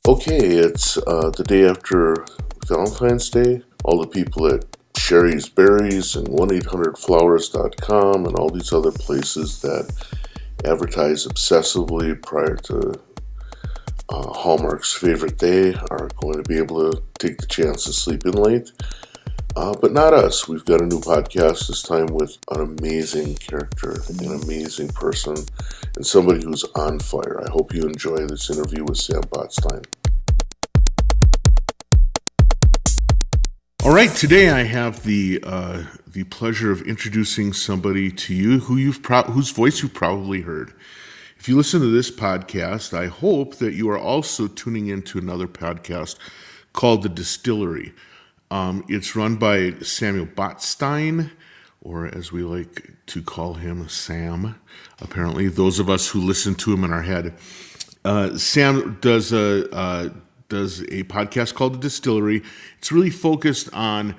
Okay, it's the day after Valentine's Day. All the people at Sherry's Berries and 1-800-Flowers.com and all these other places that advertise obsessively prior to Hallmark's favorite day are going to be able to take the chance to sleep in late. But not us. We've got a new podcast this time with an amazing character, an amazing person, and somebody who's on fire. I hope you enjoy this interview with Sam Botstein. All right, today I have the pleasure of introducing somebody to you whose voice you've probably heard. If you listen to this podcast, I hope that you are also tuning into another podcast called The Distillery. It's run by Samuel Botstein, or as we like to call him, Sam. Apparently, those of us who listen to him in our head. Sam does a podcast called The Distillery. It's really focused on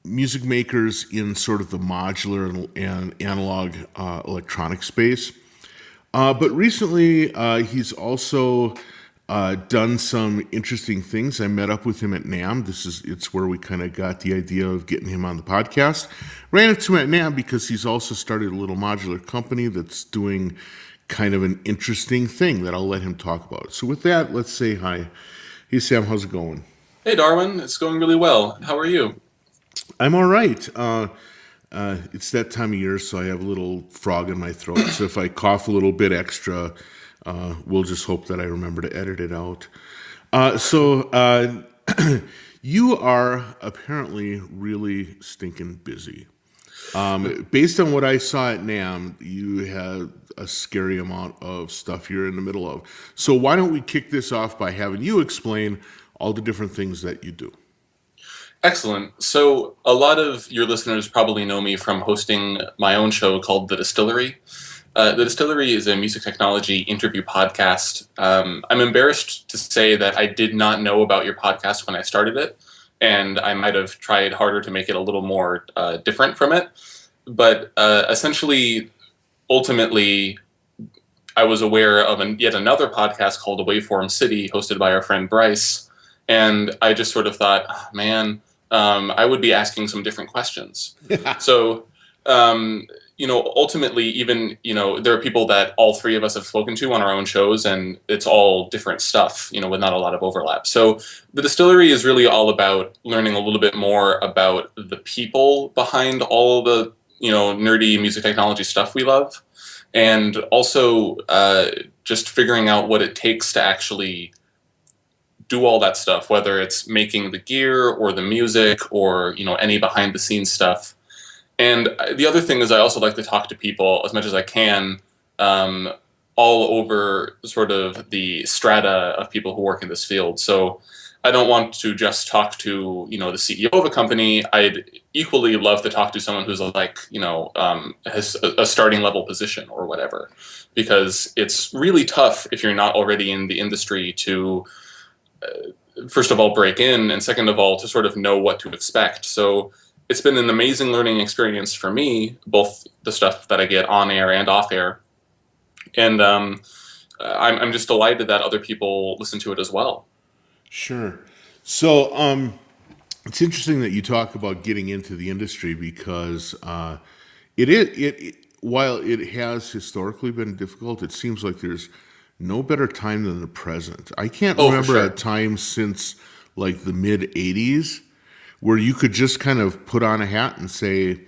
music makers in sort of the modular and analog electronic space. But recently, he's also done some interesting things. I met up with him at NAMM. It's where we kind of got the idea of getting him on the podcast. Ran into him at NAMM because he's also started a little modular company that's doing kind of an interesting thing that I'll let him talk about. So with that, let's say hi. Hey, Sam, how's it going? Hey, Darwin. It's going really well. How are you? I'm all right. It's that time of year, so I have a little frog in my throat. So if I cough a little bit extra, we'll just hope that I remember to edit it out. You are apparently really stinking busy. Based on what I saw at NAMM, you had a scary amount of stuff you're in the middle of. So why don't we kick this off by having you explain all the different things that you do? Excellent. So a lot of your listeners probably know me from hosting my own show called The Distillery. The Distillery is a music technology interview podcast. I'm embarrassed to say that I did not know about your podcast when I started it, and I might have tried harder to make it a little more different from it. But essentially, ultimately, I was aware of yet another podcast called Waveform City, hosted by our friend Bryce, and I just sort of thought, oh, man, I would be asking some different questions. So, ultimately, even, there are people that all three of us have spoken to on our own shows, and it's all different stuff, with not a lot of overlap. So the Distillery is really all about learning a little bit more about the people behind all the, nerdy music technology stuff we love, and also just figuring out what it takes to actually do all that stuff, whether it's making the gear or the music or, any behind the scenes stuff. And the other thing is I also like to talk to people as much as I can all over sort of the strata of people who work in this field. So I don't want to just talk to, the CEO of a company. I'd equally love to talk to someone who's like, has a starting level position or whatever, because it's really tough if you're not already in the industry to first of all, break in, and second of all, to sort of know what to expect. So it's been an amazing learning experience for me, both the stuff that I get on air and off air. And I'm just delighted that other people listen to it as well. Sure. So it's interesting that you talk about getting into the industry because while it has historically been difficult, it seems like there's no better time than the present. I can't remember a time since like the mid 80s where you could just kind of put on a hat and say,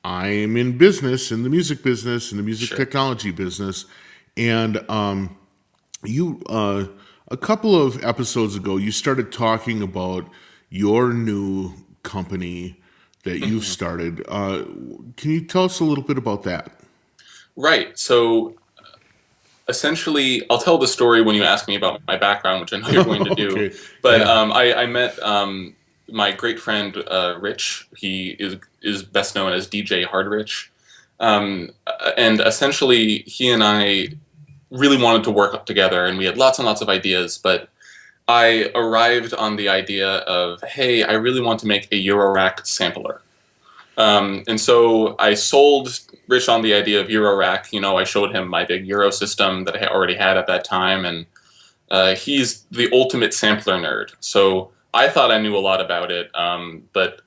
I'm in business, in the music business, in the music technology business. And you, a couple of episodes ago, you started talking about your new company that you've started. Can you tell us a little bit about that? Right. So essentially, I'll tell the story when you ask me about my background, which I know you're going to do. Okay. But I met my great friend Rich. He is best known as DJ Hardrich, and essentially he and I really wanted to work together, and we had lots and lots of ideas. But I arrived on the idea of, hey, I really want to make a Eurorack sampler. And so I sold Rich on the idea of Eurorack. I showed him my big Euro system that I already had at that time, and He's the ultimate sampler nerd. So I thought I knew a lot about it, but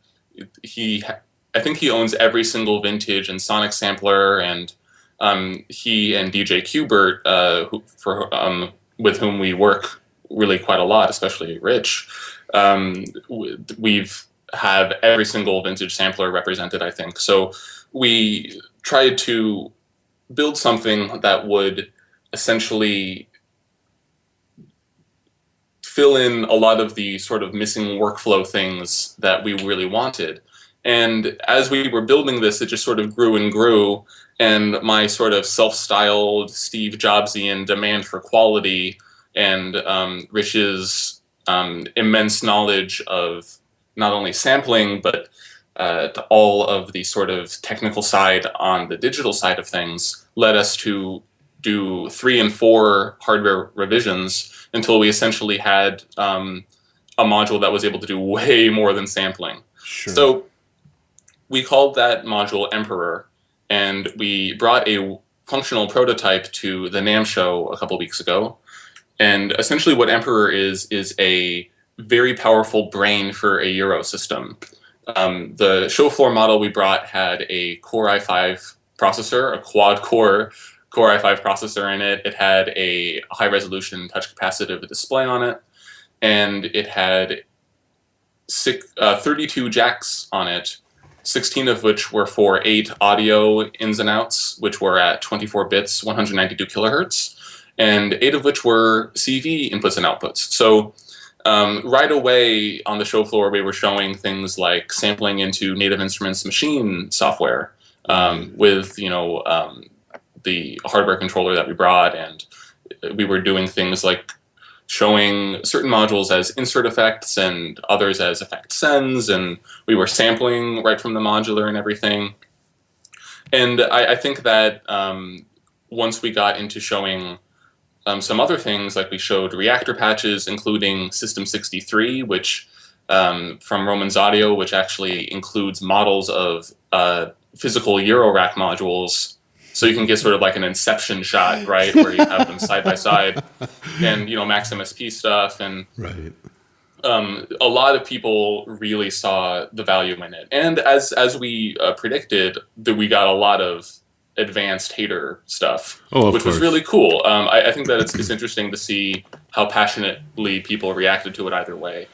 I think he owns every single vintage and sonic sampler, and he and DJ Qbert, with whom we work really quite a lot, especially Rich, we've have every single vintage sampler represented, I think. So we tried to build something that would essentially fill in a lot of the sort of missing workflow things that we really wanted. And as we were building this, it just sort of grew and grew. And my sort of self-styled Steve Jobsian demand for quality and Rich's immense knowledge of not only sampling, but all of the sort of technical side on the digital side of things led us to do 3 and 4 hardware revisions until we essentially had a module that was able to do way more than sampling. Sure. So we called that module Emperor, and we brought a functional prototype to the NAMM show a couple weeks ago. And essentially what Emperor is a very powerful brain for a Euro system. The show floor model we brought had a Core i5 processor, a quad-core Core i5 processor in it. It had a high-resolution touch capacitive display on it, and it had 32 jacks on it, 16 of which were for 8 audio ins and outs, which were at 24 bits, 192 kilohertz, and 8 of which were CV inputs and outputs. So right away on the show floor, we were showing things like sampling into Native Instruments Maschine software with, the hardware controller that we brought, and we were doing things like showing certain modules as insert effects and others as effect sends, and we were sampling right from the modular and everything. And I think that once we got into showing some other things, like we showed reactor patches, including System 63, which from Roman's Audio, which actually includes models of physical Eurorack modules, so you can get sort of like an inception shot, right, where you have them side by side, and Max MSP stuff, and right. A lot of people really saw the value in it, and as we predicted, that we got a lot of advanced hater stuff, which was really cool. I think that it's interesting to see how passionately people reacted to it either way.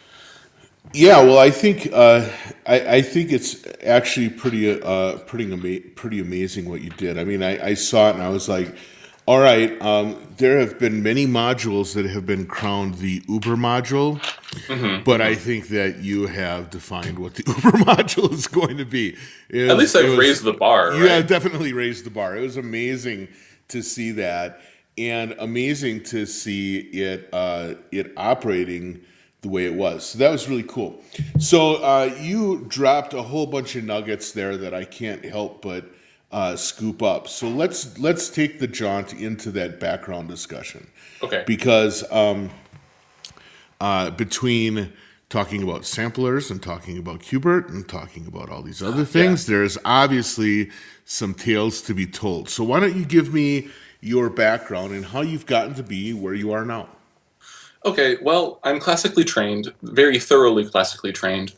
Yeah, well, I think I think it's actually pretty amazing what you did. I mean, I saw it and I was like, all right, there have been many modules that have been crowned the Uber module, but I think that you have defined what the Uber module is going to be. At least I've raised the bar. You have definitely raised the bar. It was amazing to see that, and amazing to see it operating the way it was. So that was really cool. So you dropped a whole bunch of nuggets there that I can't help but scoop up. So let's take the jaunt into that background discussion. Okay. Because between talking about samplers and talking about Qbert and talking about all these other things, there's obviously some tales to be told. So why don't you give me your background and how you've gotten to be where you are now? Okay, well, I'm classically trained, very thoroughly classically trained.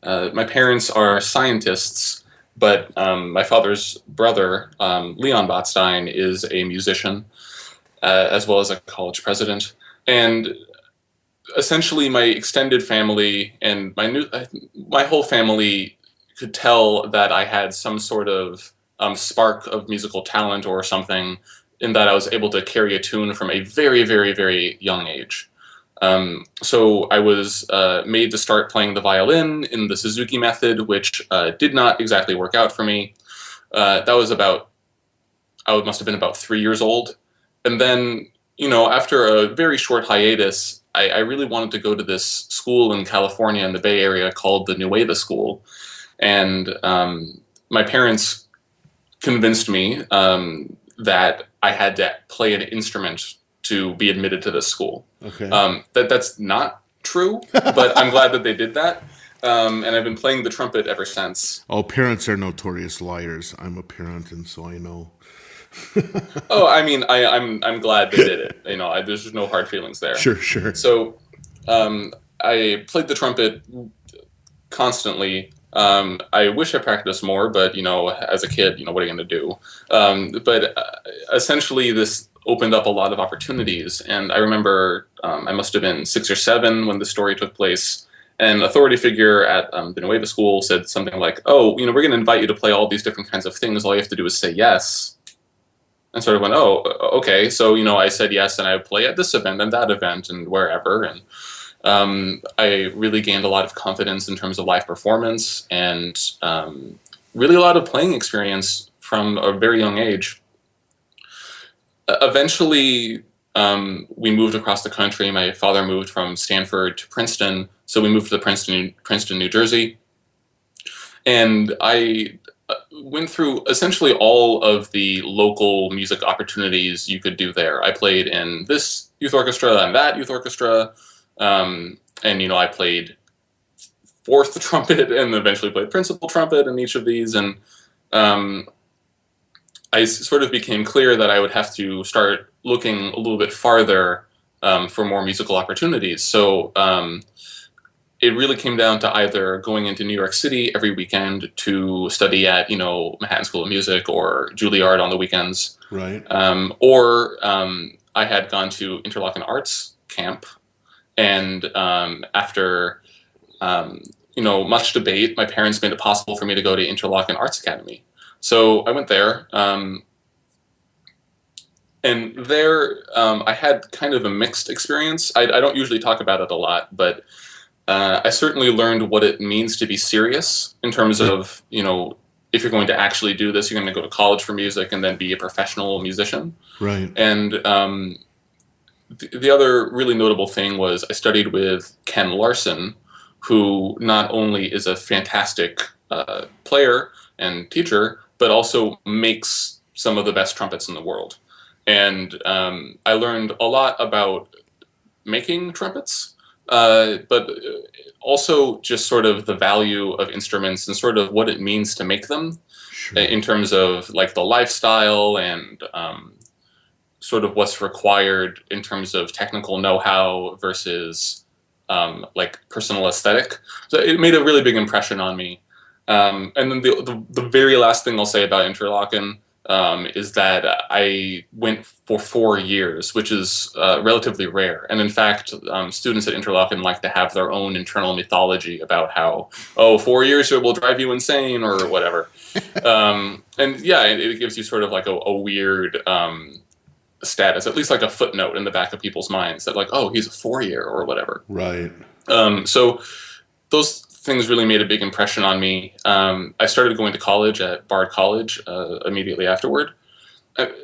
My parents are scientists, but my father's brother, Leon Botstein, is a musician, as well as a college president. And essentially my extended family and my whole family could tell that I had some sort of spark of musical talent or something, in that I was able to carry a tune from a very, very, very young age. So I was made to start playing the violin in the Suzuki method, which did not exactly work out for me. That was I must have been about 3 years old. And then, after a very short hiatus, I really wanted to go to this school in California in the Bay Area called the Nueva School. And my parents convinced me that I had to play an instrument to be admitted to this school. Okay. That's not true, but I'm glad that they did that. and I've been playing the trumpet ever since. Oh, parents are notorious liars. I'm a parent, and so I know. Oh, I mean, I'm glad they did it. There's no hard feelings there. Sure. So, I played the trumpet constantly. I wish I practiced more, but as a kid, what are you going to do? But essentially, this opened up a lot of opportunities. And I remember I must have been 6 or 7 when the story took place. An authority figure at the Nueva School said something like, "Oh, we're going to invite you to play all these different kinds of things. All you have to do is say yes." And sort of went, "Oh, okay." So I said yes, and I would play at this event and that event and wherever. And I really gained a lot of confidence in terms of live performance and really a lot of playing experience from a very young age. Eventually, we moved across the country. My father moved from Stanford to Princeton, so we moved to Princeton, New Jersey. And I went through essentially all of the local music opportunities you could do there. I played in this youth orchestra and that youth orchestra. And I played fourth trumpet and eventually played principal trumpet in each of these. And I sort of became clear that I would have to start looking a little bit farther for more musical opportunities. So it really came down to either going into New York City every weekend to study at, Manhattan School of Music or Juilliard on the weekends. Right. Or I had gone to Interlochen Arts Camp. And after, much debate, my parents made it possible for me to go to Interlochen Arts Academy. So I went there. And there I had kind of a mixed experience. I don't usually talk about it a lot, but I certainly learned what it means to be serious in terms of, if you're going to actually do this, you're going to go to college for music and then be a professional musician. Right. And the other really notable thing was I studied with Ken Larson, who not only is a fantastic player and teacher, but also makes some of the best trumpets in the world. And I learned a lot about making trumpets, but also just sort of the value of instruments and sort of what it means to make them. Sure. In terms of like the lifestyle and sort of what's required in terms of technical know-how versus like personal aesthetic. So it made a really big impression on me. And then the very last thing I'll say about Interlochen is that I went for 4 years, which is relatively rare. And in fact, students at Interlochen like to have their own internal mythology about how, 4 years will drive you insane or whatever. And yeah, it gives you sort of like a weird status, at least like a footnote in the back of people's minds that like, he's a 4-year or whatever. Right. So those things really made a big impression on me. I started going to college at Bard College immediately afterward.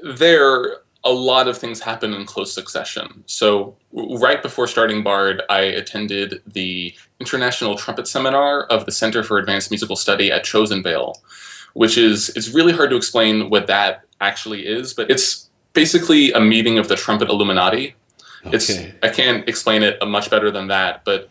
There, a lot of things happened in close succession. So right before starting Bard, I attended the International Trumpet Seminar of the Center for Advanced Musical Study at Chosenvale, which it's really hard to explain what that actually is, but it's basically a meeting of the trumpet Illuminati. Okay. I can't explain it much better than that, but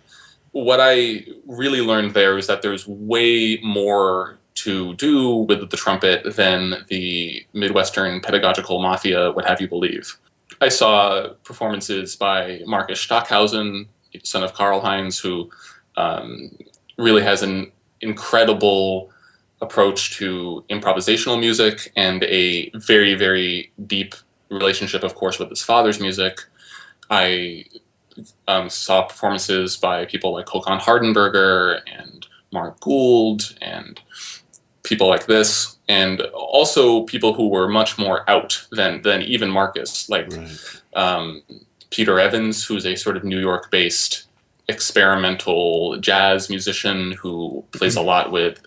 what I really learned there is that there's way more to do with the trumpet than the Midwestern pedagogical mafia would have you believe. I saw performances by Marcus Stockhausen, son of Karl Heinz, who really has an incredible approach to improvisational music and a very, very deep relationship, of course, with his father's music. I saw performances by people like Håkan Hardenberger and Mark Gould and people like this, and also people who were much more out than even Marcus, like right. Peter Evans, who's a sort of New York-based experimental jazz musician who plays a lot with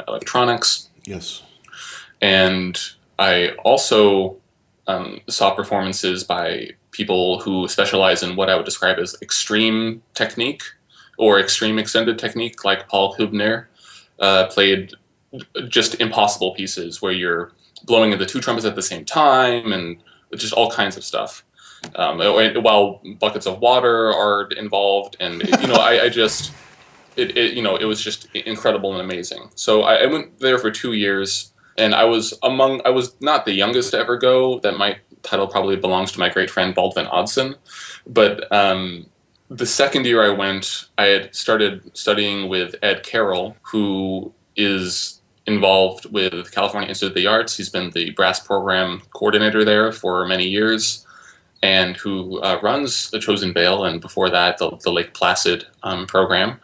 electronics. Yes. And I also saw performances by people who specialize in what I would describe as extreme technique or extreme extended technique, like Paul Hübner played just impossible pieces where you're blowing into 2 trumpets at the same time and just all kinds of stuff. While buckets of water are involved. And, I just it was just incredible and amazing. So I went there for 2 years, and I was not the youngest to ever go. That my title probably belongs to my great friend Baldwin Odson, but the second year I went, I had started studying with Ed Carroll, who is involved with California Institute of the Arts. He's been the brass program coordinator there for many years, and who runs the Chosen Vale, and before that, the Lake Placid program.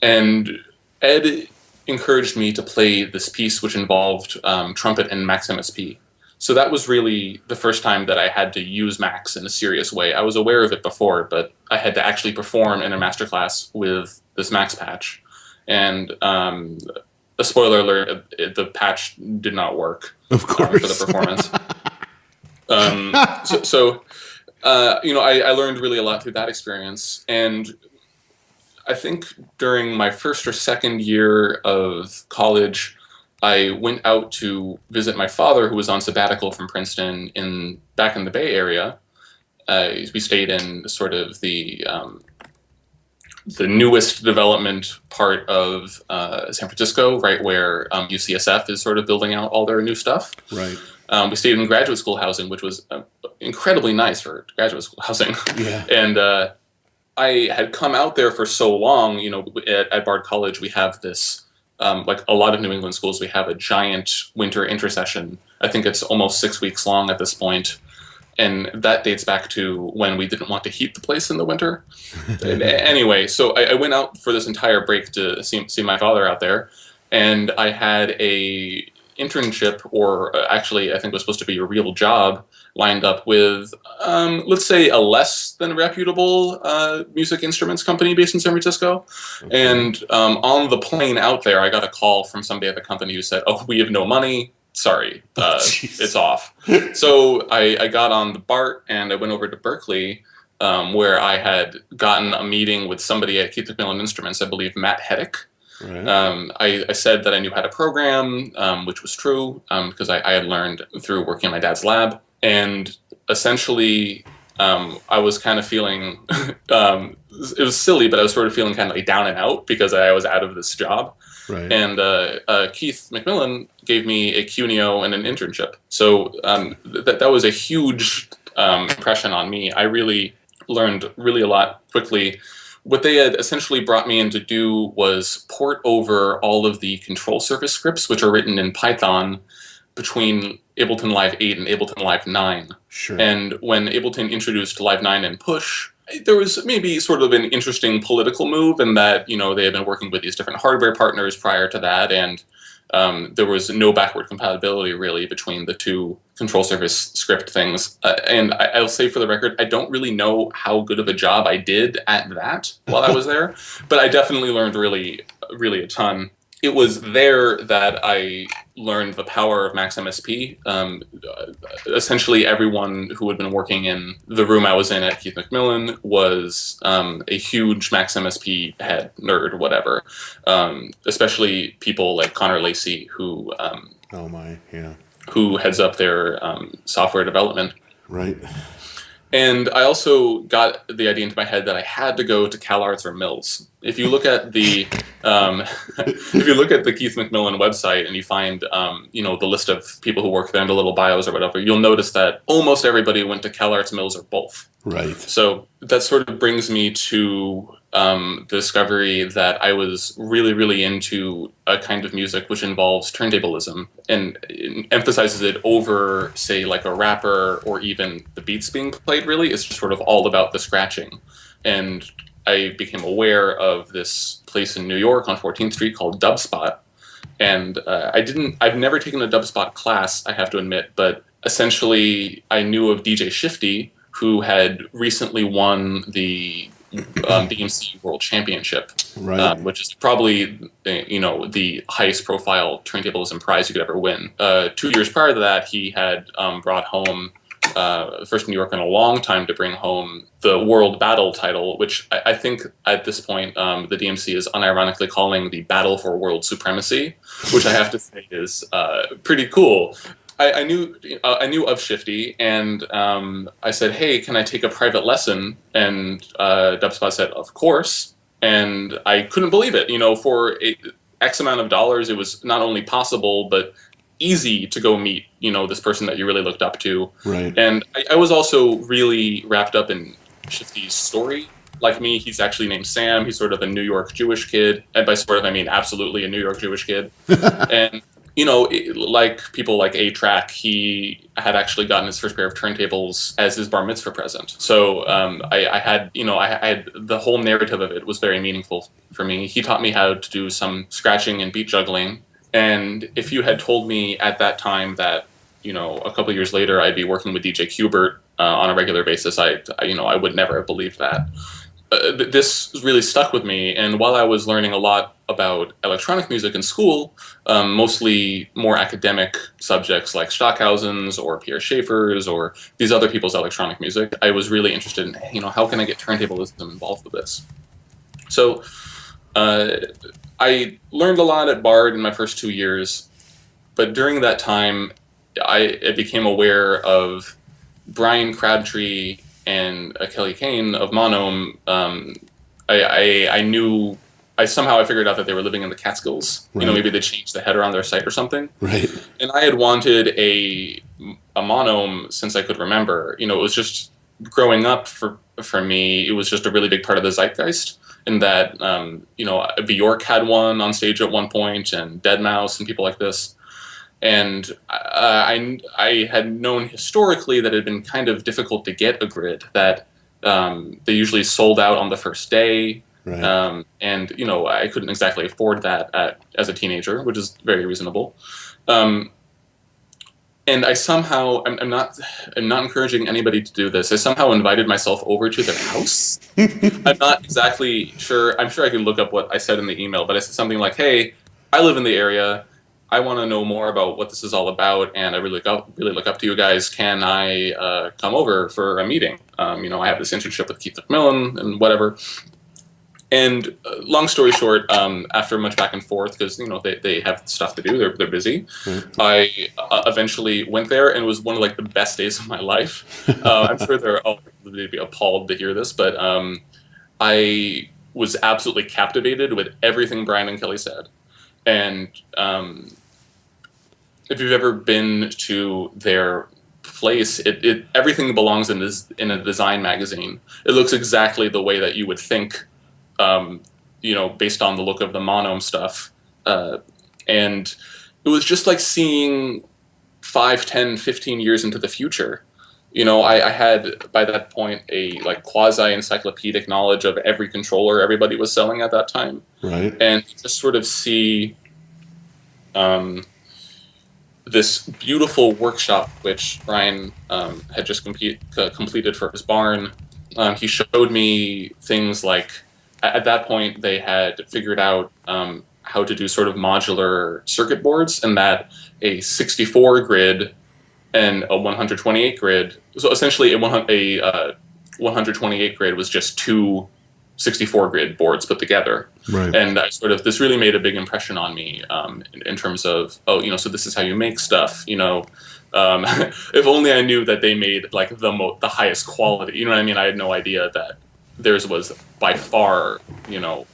And Ed encouraged me to play this piece, which involved trumpet and Max MSP. So that was really the first time that I had to use Max in a serious way. I was aware of it before, but I had to actually perform in a masterclass with this Max patch. And a spoiler alert, the patch did not work, of course, for the performance. I learned really a lot through that experience. And I think during my first or second year of college, I went out to visit my father, who was on sabbatical from Princeton back in the Bay Area. We stayed in sort of the newest development part of San Francisco, right where UCSF is sort of building out all their new stuff. Right. We stayed in graduate school housing, which was incredibly nice for graduate school housing. Yeah. And I had come out there for so long. At Bard College, we have this. Like a lot of New England schools, we have a giant winter intersession. I think it's almost 6 weeks long at this point. And that dates back to when we didn't want to heat the place in the winter. Anyway, so I went out for this entire break to see my father out there. And I had a internship, or actually I think it was supposed to be a real job, lined up with, let's say, a less than reputable music instruments company based in San Francisco. Okay. And on the plane out there, I got a call from somebody at the company who said, "Oh, we have no money. Sorry, it's off." So I got on the BART and I went over to Berkeley, where I had gotten a meeting with somebody at Keith McMillen Instruments, I believe Matt Heddick. Right. I said that I knew how to program, which was true, because I had learned through working in my dad's lab. And essentially, I was kind of feeling, it was silly, but I was sort of feeling kind of like down and out because I was out of this job. Right. And Keith McMillen gave me a CUNYO and an internship. So that was a huge impression on me. I really learned really a lot quickly. What they had essentially brought me in to do was port over all of the control surface scripts, which are written in Python, between Ableton Live 8 and Ableton Live 9. Sure. And when Ableton introduced Live 9 and Push, there was maybe sort of an interesting political move in that, they had been working with these different hardware partners prior to that, and there was no backward compatibility really between the two control surface script things. And I'll say for the record, I don't really know how good of a job I did at that while I was there, but I definitely learned really, really a ton. It was there that I learned the power of Max MSP. Essentially, everyone who had been working in the room I was in at Keith McMillen was a huge Max MSP head, nerd, whatever. Especially people like Connor Lacey, who who heads up their software development. Right. And I also got the idea into my head that I had to go to CalArts or Mills. If you look at the Keith McMillen website and you find the list of people who work there and the little bios or whatever, you'll notice that almost everybody went to CalArts, Mills, or both. Right. So that sort of brings me to the discovery that I was really, really into a kind of music which involves turntablism and emphasizes it over, say, like a rapper or even the beats being played. Really, it's just sort of all about the scratching. And I became aware of this place in New York on 14th Street called Dubspot. And I've never taken a Dubspot class, I have to admit, but essentially I knew of DJ Shifty, who had recently won the DMC World Championship, right. Which is probably the highest profile turntablism prize you could ever win. 2 years prior to that, he had brought home the first New Yorker in a long time to bring home the World Battle title, which I think at this point the DMC is unironically calling the Battle for World Supremacy, which I have to say is pretty cool. I knew of Shifty, and I said, "Hey, can I take a private lesson?" And Dubspot said, "Of course." And I couldn't believe it. You know, for X amount of dollars, it was not only possible, but easy to go meet, you know, this person that you really looked up to. Right. And I was also really wrapped up in Shifty's story. Like me, he's actually named Sam. He's sort of a New York Jewish kid. And by sort of, I mean absolutely a New York Jewish kid. And, you know, like people like A-Track, he had actually gotten his first pair of turntables as his bar mitzvah present. So I had, you know, I had the whole narrative of it was very meaningful for me. He taught me how to do some scratching and beat juggling. And if you had told me at that time that, you know, a couple of years later I'd be working with DJ Qbert on a regular basis, I would never have believed that. This really stuck with me, and while I was learning a lot about electronic music in school, mostly more academic subjects like Stockhausen's or Pierre Schaeffer's or these other people's electronic music, I was really interested in, you know, how can I get turntablism involved with this? So I learned a lot at Bard in my first 2 years, but during that time, I became aware of Brian Crabtree and Kelly Kane of Monome. I somehow figured out that they were living in the Catskills. Right. You know, maybe they changed the header on their site or something. Right. And I had wanted a Monome since I could remember. You know, it was just growing up for me. It was just a really big part of the zeitgeist. In that, you know, Bjork had one on stage at one point, and Deadmau5 and people like this. And I had known historically that it had been kind of difficult to get a grid, that they usually sold out on the first day. Right. And, you know, I couldn't exactly afford that as a teenager, which is very reasonable. And I somehow, I'm not encouraging anybody to do this. I somehow invited myself over to their house. I'm not exactly sure. I'm sure I could look up what I said in the email, but I said something like, hey, I live in the area. I want to know more about what this is all about, and I really look up to you guys. Can I come over for a meeting? You know, I have this internship with Keith McMillen and whatever. And long story short, after much back and forth, because, you know, they have stuff to do, they're busy, I eventually went there, and it was one of, like, the best days of my life. I'm sure they'd be appalled to hear this, but I was absolutely captivated with everything Brian and Kelly said. And if you've ever been to their place, everything belongs in a design magazine. It looks exactly the way that you would think, you know, based on the look of the Monome stuff. And it was just like seeing 5, 10, 15 years into the future. You know, I had, by that point, a like quasi-encyclopedic knowledge of every controller everybody was selling at that time. Right. And just sort of see this beautiful workshop, which Brian had just completed for his barn. He showed me things like, at that point, they had figured out how to do sort of modular circuit boards, and that a 64 grid and a 128 grid. So essentially, a 128 grid was just two 64 grid boards put together. Right. And this really made a big impression on me in terms of, oh, you know, so this is how you make stuff, you know. If only I knew that they made like the highest quality, you know what I mean? I had no idea that theirs was by far, you know,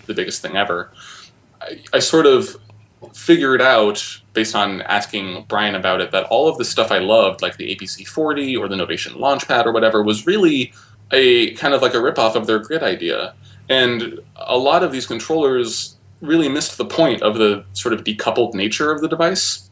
the biggest thing ever. I sort of figured out, based on asking Brian about it, that all of the stuff I loved, like the APC 40 or the Novation Launchpad or whatever, was really a kind of like a ripoff of their grid idea. And a lot of these controllers really missed the point of the sort of decoupled nature of the device.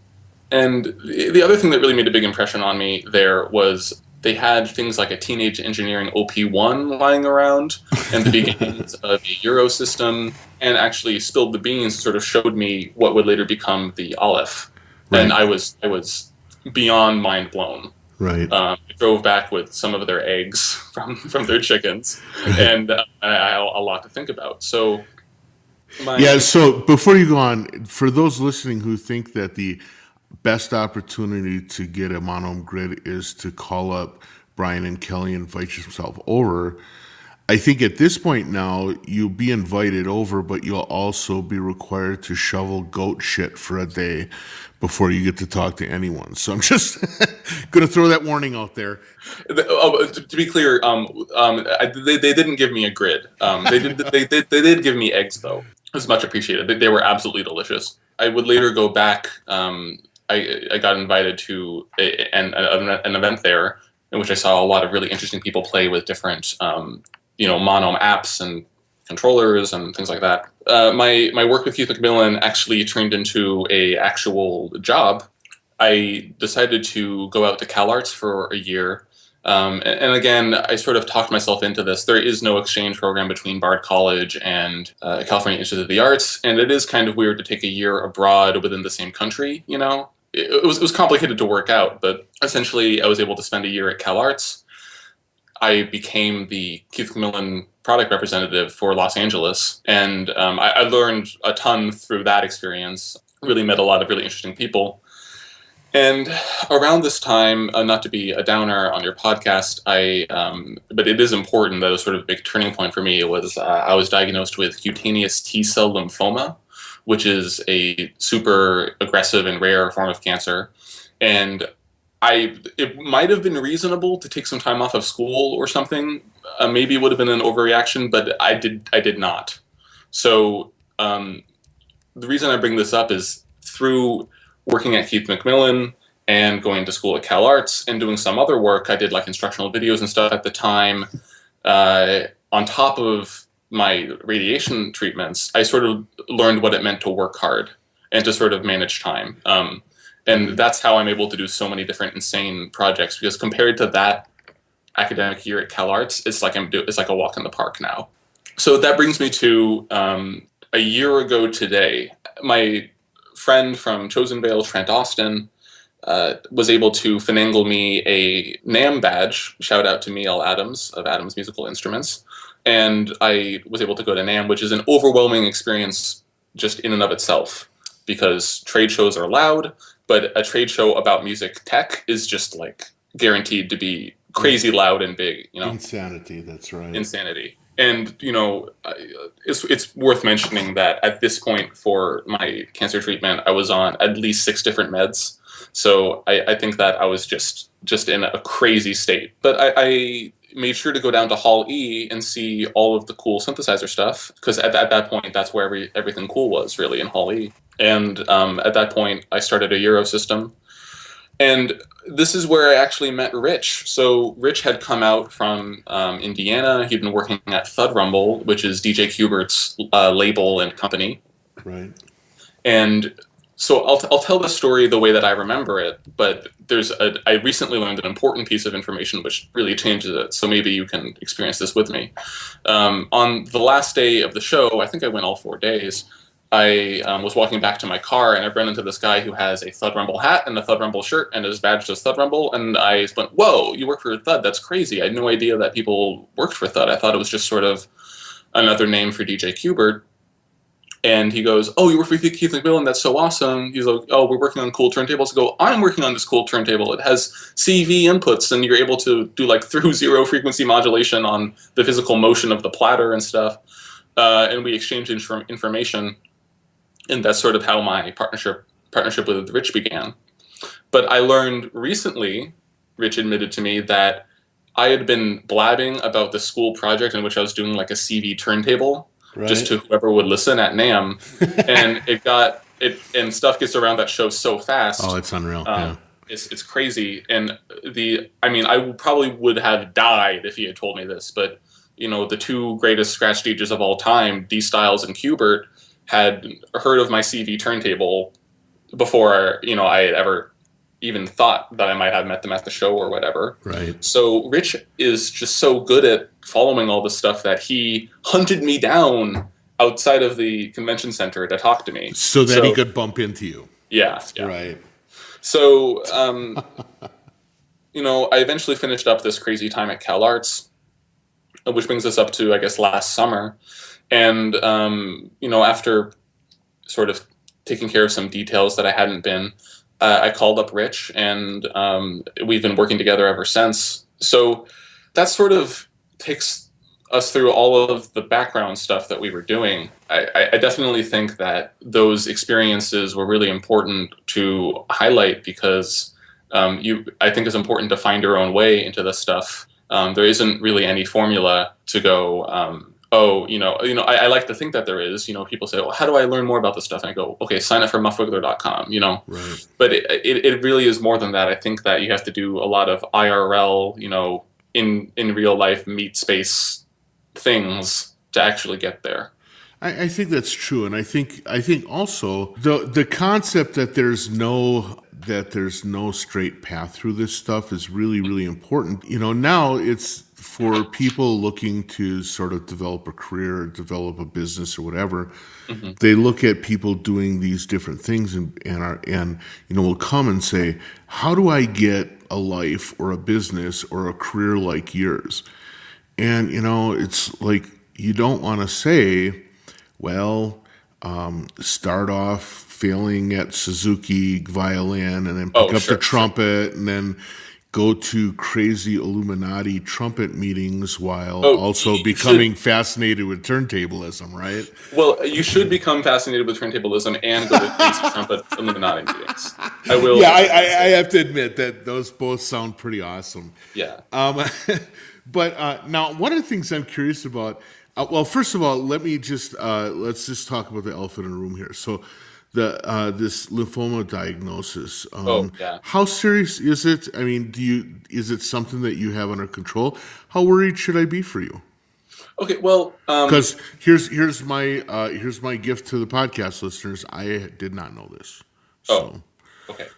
And the other thing that really made a big impression on me there was they had things like a Teenage Engineering OP1 lying around and the beginnings of a Euro system, and actually spilled the beans, sort of showed me what would later become the Aleph. Right. And I was beyond mind blown. Right. I drove back with some of their eggs from their chickens, and I had a lot to think about. So, so before you go on, for those listening who think that the best opportunity to get a Monome grid is to call up Brian and Kelly and invite yourself over, I think at this point now, you'll be invited over, but you'll also be required to shovel goat shit for a day before you get to talk to anyone. So I'm just going to throw that warning out there. To be clear, they didn't give me a grid. They did give me eggs, though. It was much appreciated. They were absolutely delicious. I would later go back. I got invited to an event there in which I saw a lot of really interesting people play with different mono apps and controllers and things like that. My work with Keith McMillen actually turned into a actual job. I decided to go out to CalArts for a year. And again, I sort of talked myself into this. There is no exchange program between Bard College and California Institute of the Arts, and it is kind of weird to take a year abroad within the same country, you know? It was complicated to work out, but essentially I was able to spend a year at CalArts. I became the Keith McMillen product representative for Los Angeles, and I learned a ton through that experience, really met a lot of really interesting people. And around this time, not to be a downer on your podcast, but it is important, that was sort of a big turning point for me. It was I was diagnosed with cutaneous T-cell lymphoma, which is a super aggressive and rare form of cancer. And it might have been reasonable to take some time off of school or something. Maybe it would have been an overreaction, but I did not. So the reason I bring this up is through working at Keith McMillen and going to school at CalArts and doing some other work. I did like instructional videos and stuff at the time. On top of my radiation treatments, I sort of learned what it meant to work hard and to sort of manage time. And that's how I'm able to do so many different insane projects, because compared to that academic year at CalArts, it's like a walk in the park now. So that brings me to a year ago today. My friend from Chosen Vale, Trent Austin, was able to finagle me a NAMM badge. Shout out to Miel Adams of Adams Musical Instruments. And I was able to go to NAMM, which is an overwhelming experience just in and of itself, because trade shows are loud, but a trade show about music tech is just like guaranteed to be crazy loud and big, you know. Insanity, that's right. Insanity. And, you know, it's worth mentioning that at this point for my cancer treatment, I was on at least 6 different meds. So I think that I was just in a crazy state. But I made sure to go down to Hall E and see all of the cool synthesizer stuff, because at that point, that's where everything cool was, really, in Hall E. And at that point, I started a Euro system. And this is where I actually met Rich. So Rich had come out from Indiana. He'd been working at Thud Rumble, which is DJ Kubert's label and company. Right. And so I'll tell the story the way that I remember it, but I recently learned an important piece of information which really changes it. So maybe you can experience this with me. On the last day of the show, I think I went all 4 days, I was walking back to my car, and I ran into this guy who has a Thud Rumble hat and a Thud Rumble shirt, and his badge says Thud Rumble, and I went, whoa, you work for Thud? That's crazy. I had no idea that people worked for Thud. I thought it was just sort of another name for DJ Kubert. And he goes, oh, you work for Keith McMillen? That's so awesome. He's like, oh, we're working on cool turntables. I go, I'm working on this cool turntable. It has CV inputs, and you're able to do like through zero frequency modulation on the physical motion of the platter and stuff. And we exchanged information. And that's sort of how my partnership with Rich began. But I learned recently, Rich admitted to me, that I had been blabbing about the school project in which I was doing like a CV turntable, right, just to whoever would listen at NAMM. And and stuff gets around that show so fast. Oh, it's unreal. Yeah. It's crazy. And I probably would have died if he had told me this, but you know, the 2 greatest scratch DJs of all time, D Styles and Kubert, had heard of my CV turntable before, you know, I had ever even thought that I might have met them at the show or whatever. Right. So Rich is just so good at following all this stuff that he hunted me down outside of the convention center to talk to me. So that he could bump into you. Yeah. Right. So, you know, I eventually finished up this crazy time at CalArts, which brings us up to, I guess, last summer. And, you know, after sort of taking care of some details that I hadn't been, I called up Rich, and we've been working together ever since. So that sort of takes us through all of the background stuff that we were doing, I definitely think that those experiences were really important to highlight because I think it's important to find your own way into this stuff. There isn't really any formula to go, I like to think that there is. People say, well, how do I learn more about this stuff? And I go, okay, sign up for muffwiggler.com, Right. But it really is more than that. I think that you have to do a lot of IRL, in real life meet space things to actually get there. I think that's true, and I think also the concept that there's no straight path through this stuff is really, really important. Now it's for people looking to sort of develop a career or develop a business or whatever. Mm-hmm. They look at people doing these different things and will come and say, how do I get a life or a business or a career like yours? And, it's like, you don't want to say, well, start off failing at Suzuki violin and then pick up the trumpet and then go to crazy Illuminati trumpet meetings while also becoming fascinated with turntablism, right? Well, you should become fascinated with turntablism and go to crazy trumpet Illuminati meetings. I will. Yeah, I have to admit that those both sound pretty awesome. Yeah. But now, one of the things I'm curious about, well, first of all, let's just talk about the elephant in the room here. So, this lymphoma diagnosis. How serious is it? I mean, is it something that you have under control? How worried should I be for you? Okay, well, because here's my gift to the podcast listeners. I did not know this. So. Oh, okay.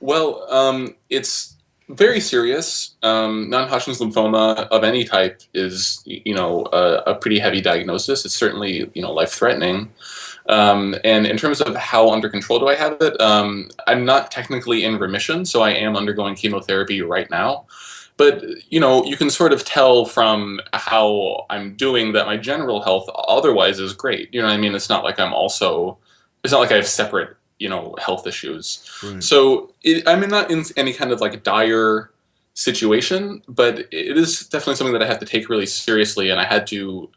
Well, it's very serious. Non-Hodgkin's lymphoma of any type is, a pretty heavy diagnosis. It's certainly, life-threatening. And in terms of how under control do I have it, I'm not technically in remission, so I am undergoing chemotherapy right now. But, you can sort of tell from how I'm doing that my general health otherwise is great. You know what I mean? It's not like it's not like I have separate health issues. Right. So I'm not in any kind of like dire situation, but it is definitely something that I have to take really seriously, and I had to,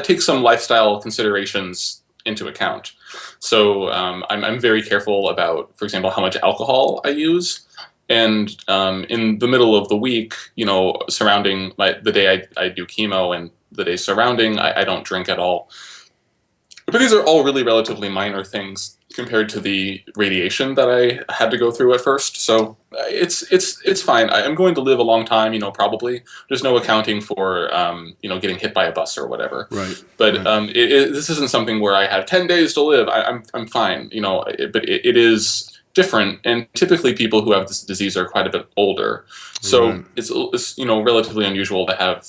take some lifestyle considerations into account. So I'm very careful about, for example, how much alcohol I use. And in the middle of the week, surrounding the day I do chemo and the day surrounding, I don't drink at all. But these are all really relatively minor things compared to the radiation that I had to go through at first. So it's fine. I'm going to live a long time, probably. There's no accounting for, getting hit by a bus or whatever. Right. But right. This isn't something where I have 10 days to live. I'm fine, but it is different. And typically people who have this disease are quite a bit older. So right. It's relatively unusual to have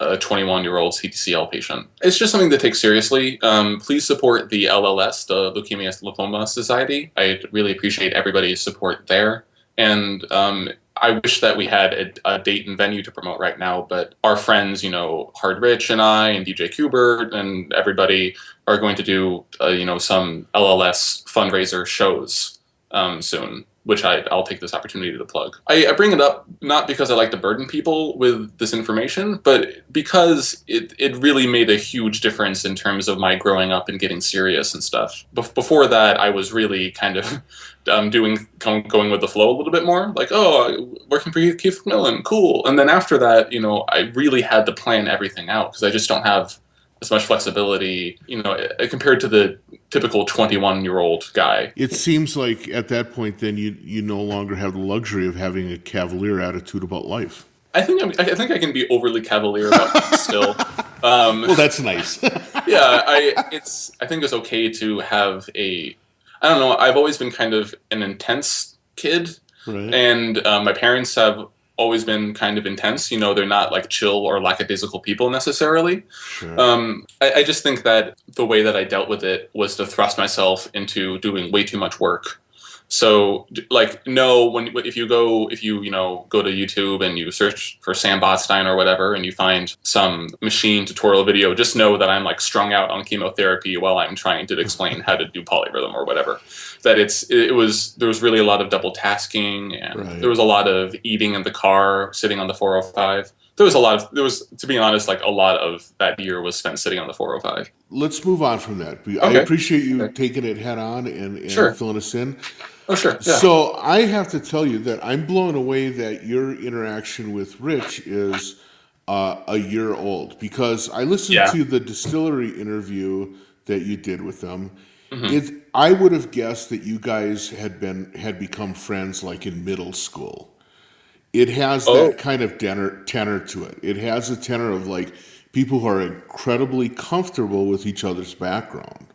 a 21-year-old CTCL patient. It's just something to take seriously. Please support the LLS, the Leukemia Lymphoma Society. I really appreciate everybody's support there. And I wish that we had a date and venue to promote right now, but our friends, Hard Rich and I and DJ Kubert and everybody are going to do, some LLS fundraiser shows soon, which I'll take this opportunity to plug. I bring it up not because I like to burden people with this information, but because it really made a huge difference in terms of my growing up and getting serious and stuff. Before that, I was really kind of going with the flow a little bit more, like, working for Keith McMillen, cool. And then after that, I really had to plan everything out because I just don't have as much flexibility, compared to the typical 21-year-old guy. It seems like at that point, then you no longer have the luxury of having a cavalier attitude about life. I think I can be overly cavalier about things still. Well, that's nice. Yeah, I think it's okay to have I don't know. I've always been kind of an intense kid, right. And my parents have always been kind of intense. They're not like chill or lackadaisical people necessarily. Sure. I just think that the way that I dealt with it was to thrust myself into doing way too much work. So, like, no, if you go to YouTube and you search for Sam Botstein or whatever, and you find some Maschine tutorial video, just know that I'm like strung out on chemotherapy while I'm trying to explain how to do polyrhythm or whatever. That there was really a lot of double tasking, and right. There was a lot of eating in the car, sitting on the 405. To be honest, like a lot of that year was spent sitting on the 405. Let's move on from that. I Okay. appreciate you taking it head on and Sure. filling us in. Oh, sure. Yeah. So I have to tell you that I'm blown away that your interaction with Rich is a year old, because I listened to the Distillery interview that you did with them. Mm-hmm. I would have guessed that you guys had become friends like in middle school. It has that kind of tenor to it. It has a tenor of like people who are incredibly comfortable with each other's background.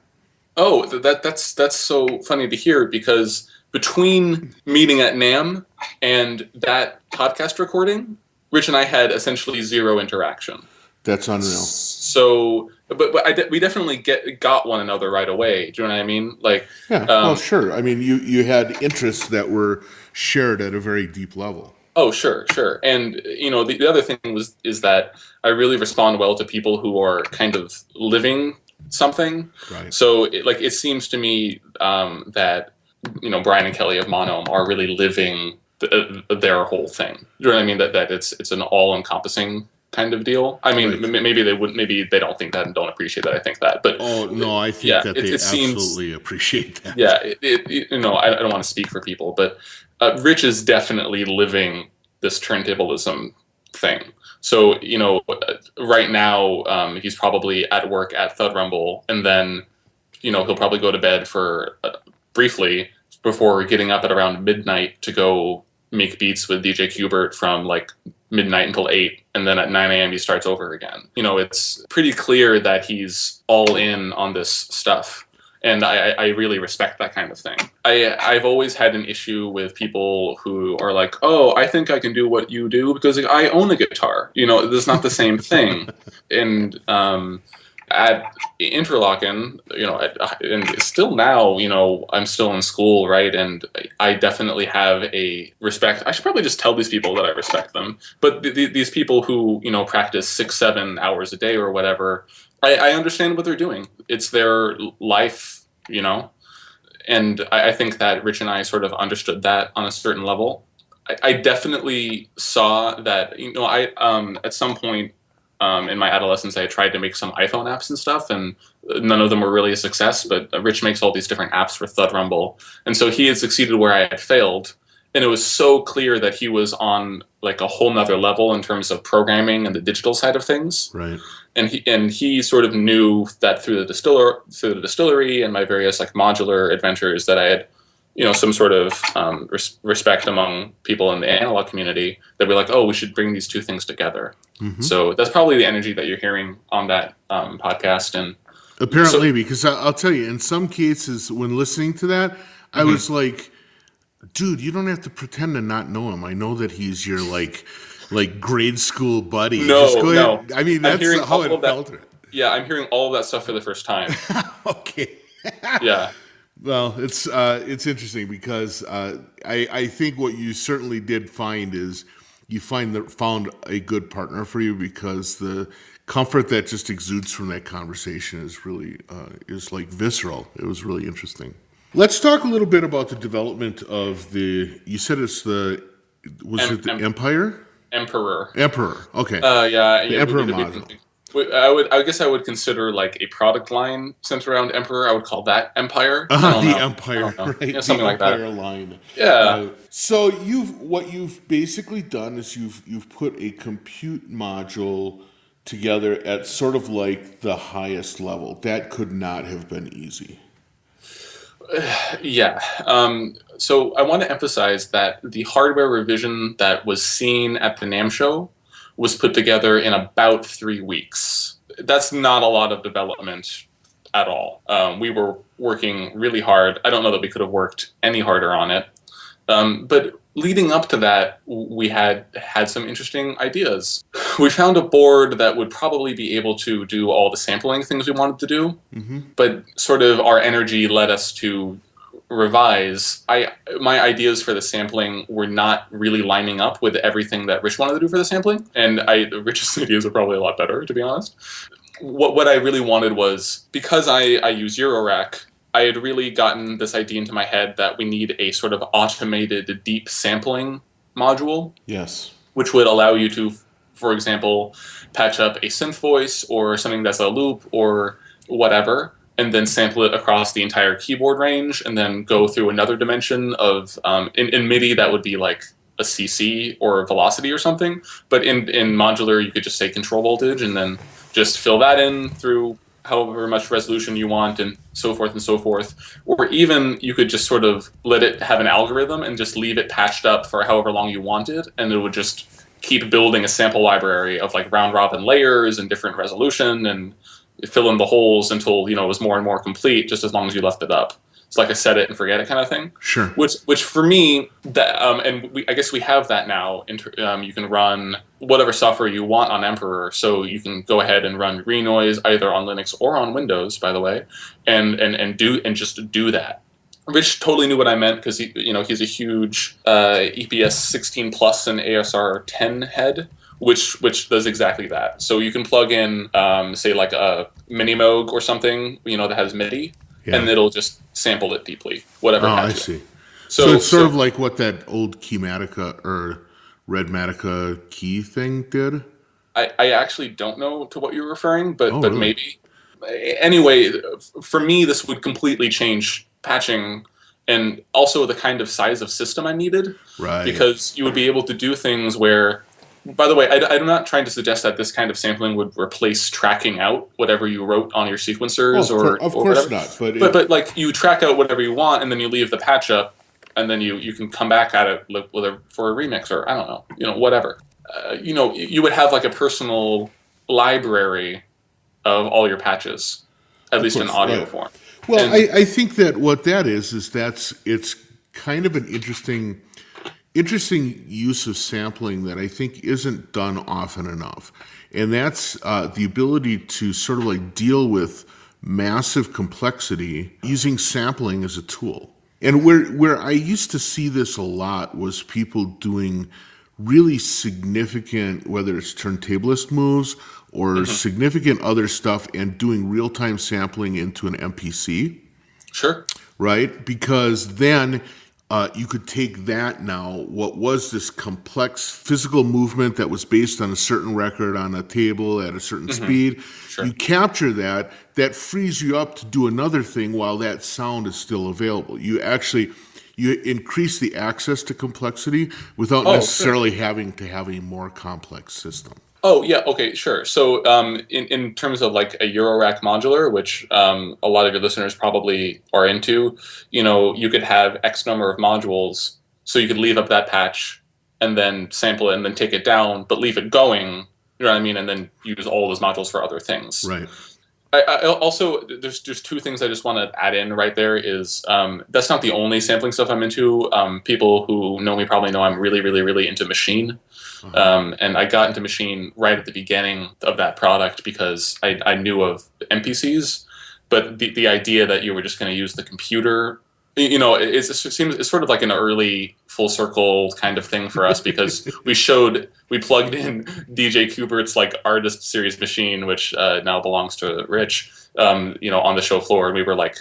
Oh, that's so funny to hear, because between meeting at NAMM and that podcast recording, Rich and I had essentially zero interaction. That's unreal. So, but we definitely got one another right away. Do you know what I mean? Like, yeah. Well, sure. I mean, you had interests that were shared at a very deep level. Oh, sure. And, you know, the other thing is that I really respond well to people who are kind of living something. Right. So, it seems to me that, you know, Brian and Kelly of MonoM are really living their whole thing. You know what I mean? That it's an all-encompassing kind of deal. I mean, right. Maybe they don't think that and don't appreciate that I think that. But I think that they absolutely appreciate that. Yeah, you know, I don't want to speak for people, but Rich is definitely living this turntablism thing. So, you know, right now he's probably at work at Thud Rumble, and then, you know, he'll probably go to bed for briefly before getting up at around midnight to go make beats with DJ Qbert from like midnight until 8, and then at 9 a.m. he starts over again. You know, it's pretty clear that he's all in on this stuff. And I really respect that kind of thing. I've always had an issue with people who are like, oh, I think I can do what you do because I own a guitar. You know, it's not the same thing. And at Interlochen, you know, and still now, you know, I'm still in school, right? And I definitely have a respect. I should probably just tell these people that I respect them. But these people who, you know, practice 6-7 hours a day or whatever, I understand what they're doing. It's their life, you know, and I think that Rich and I sort of understood that on a certain level. I definitely saw that, you know, I at some point in my adolescence, I tried to make some iPhone apps and stuff, and none of them were really a success, but Rich makes all these different apps for Thud Rumble. And so he had succeeded where I had failed. And it was so clear that he was on like a whole nother level in terms of programming and the digital side of things. Right. And he sort of knew that through the distillery and my various like modular adventures that I had, you know, some sort of respect among people in the analog community that were like, oh, we should bring these two things together. Mm-hmm. So that's probably the energy that you're hearing on that podcast. And apparently, because I'll tell you, in some cases, when listening to that, I was like, dude, you don't have to pretend to not know him. I know that he's your like grade school buddy. No. I mean, that's how it felt. Yeah, I'm hearing all of that stuff for the first time. Okay. Yeah. Well, it's interesting because I think what you certainly did find is you found a good partner for you, because the comfort that just exudes from that conversation is really is like visceral. It was really interesting. Let's talk a little bit about the development of you said it's it the Empire? Emperor. Okay. Yeah. The Emperor module. I guess I would consider like a product line centered around Emperor. I would call that Empire. Empire, right? Yeah, something like that. Empire line. Yeah. So what you've basically done is you've put a compute module together at sort of like the highest level. That could not have been easy. Yeah. So I want to emphasize that the hardware revision that was seen at the NAMM show was put together in about 3 weeks. That's not a lot of development at all. We were working really hard. I don't know that we could have worked any harder on it. But leading up to that, we had some interesting ideas. We found a board that would probably be able to do all the sampling things we wanted to do, but sort of our energy led us to revise. My ideas for the sampling were not really lining up with everything that Rich wanted to do for the sampling, and Rich's ideas are probably a lot better, to be honest. What I really wanted was, because I use Eurorack, I had really gotten this idea into my head that we need a sort of automated deep sampling module. Yes. Which would allow you to for example, patch up a synth voice or something that's a loop or whatever, and then sample it across the entire keyboard range, and then go through another dimension of, in MIDI, that would be like a CC or a velocity or something. But in modular, you could just say control voltage and then just fill that in through however much resolution you want, and so forth and so forth. Or even you could just sort of let it have an algorithm and just leave it patched up for however long you wanted, and it would just keep building a sample library of like round robin layers and different resolution, and fill in the holes until, it was more and more complete, just as long as you left it up. It's like a set it and forget it kind of thing. Sure. Which for me, that I guess we have that now. You can run whatever software you want on Emperor, so you can go ahead and run Renoise either on Linux or on Windows, by the way, and just do that. Rich totally knew what I meant, because he's a huge EPS 16 plus and ASR 10 head, which does exactly that. So you can plug in, say, like a Minimoog or something, that has MIDI. Yeah. And it'll just sample it deeply, whatever. I see. So it's sort of like what that old Keymatica or Redmatica key thing did? I actually don't know to what you're referring, but really? Maybe. Anyway, for me, this would completely change patching and also the kind of size of system I needed. Right. Because you would be able to do things where... By the way, I'm not trying to suggest that this kind of sampling would replace tracking out whatever you wrote on your sequencers, of course whatever. Not. But like, you track out whatever you want, and then you leave the patch up, and then you can come back at it for a remix, or I don't know, whatever. You would have like a personal library of all your patches, at least in audio form. Well, I think that what that is it's kind of an interesting use of sampling that I think isn't done often enough. And that's the ability to sort of like deal with massive complexity using sampling as a tool. And where I used to see this a lot was people doing really significant, whether it's turntablist moves or significant other stuff, and doing real-time sampling into an MPC. Sure. Right? Because then... you could take that now, what was this complex physical movement that was based on a certain record on a table at a certain speed. Sure. You capture that frees you up to do another thing while that sound is still available. You increase the access to complexity without necessarily having to have a more complex system. Oh, yeah, okay, sure. So in terms of like a Eurorack modular, which a lot of your listeners probably are into, you could have X number of modules, so you could leave up that patch and then sample it and then take it down, but leave it going, you know what I mean, and then use all those modules for other things. Right. I also, there's two things I just want to add in right there is, that's not the only sampling stuff I'm into. People who know me probably know I'm really, really, really into Maschine. And I got into Maschine right at the beginning of that product because I knew of MPCs, but the idea that you were just going to use the computer, it's sort of like an early full circle kind of thing for us, because we plugged in DJ Kubert's like artist series Maschine, which now belongs to Rich, on the show floor, and we were like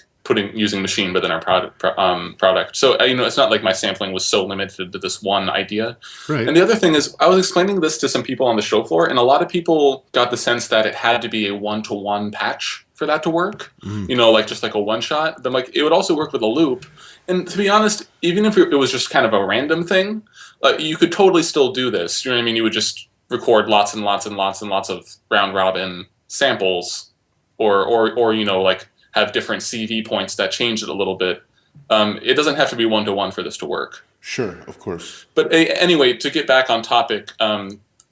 using Maschine within our product. So, it's not like my sampling was so limited to this one idea. Right. And the other thing is, I was explaining this to some people on the show floor, and a lot of people got the sense that it had to be a one-to-one patch for that to work, like just like a one-shot. Then like it would also work with a loop. And to be honest, even if it was just kind of a random thing, you could totally still do this. You know what I mean? You would just record lots and lots and lots and lots of round-robin samples, or like have different CV points that change it a little bit. It doesn't have to be one-to-one for this to work. Sure, of course. But anyway, to get back on topic,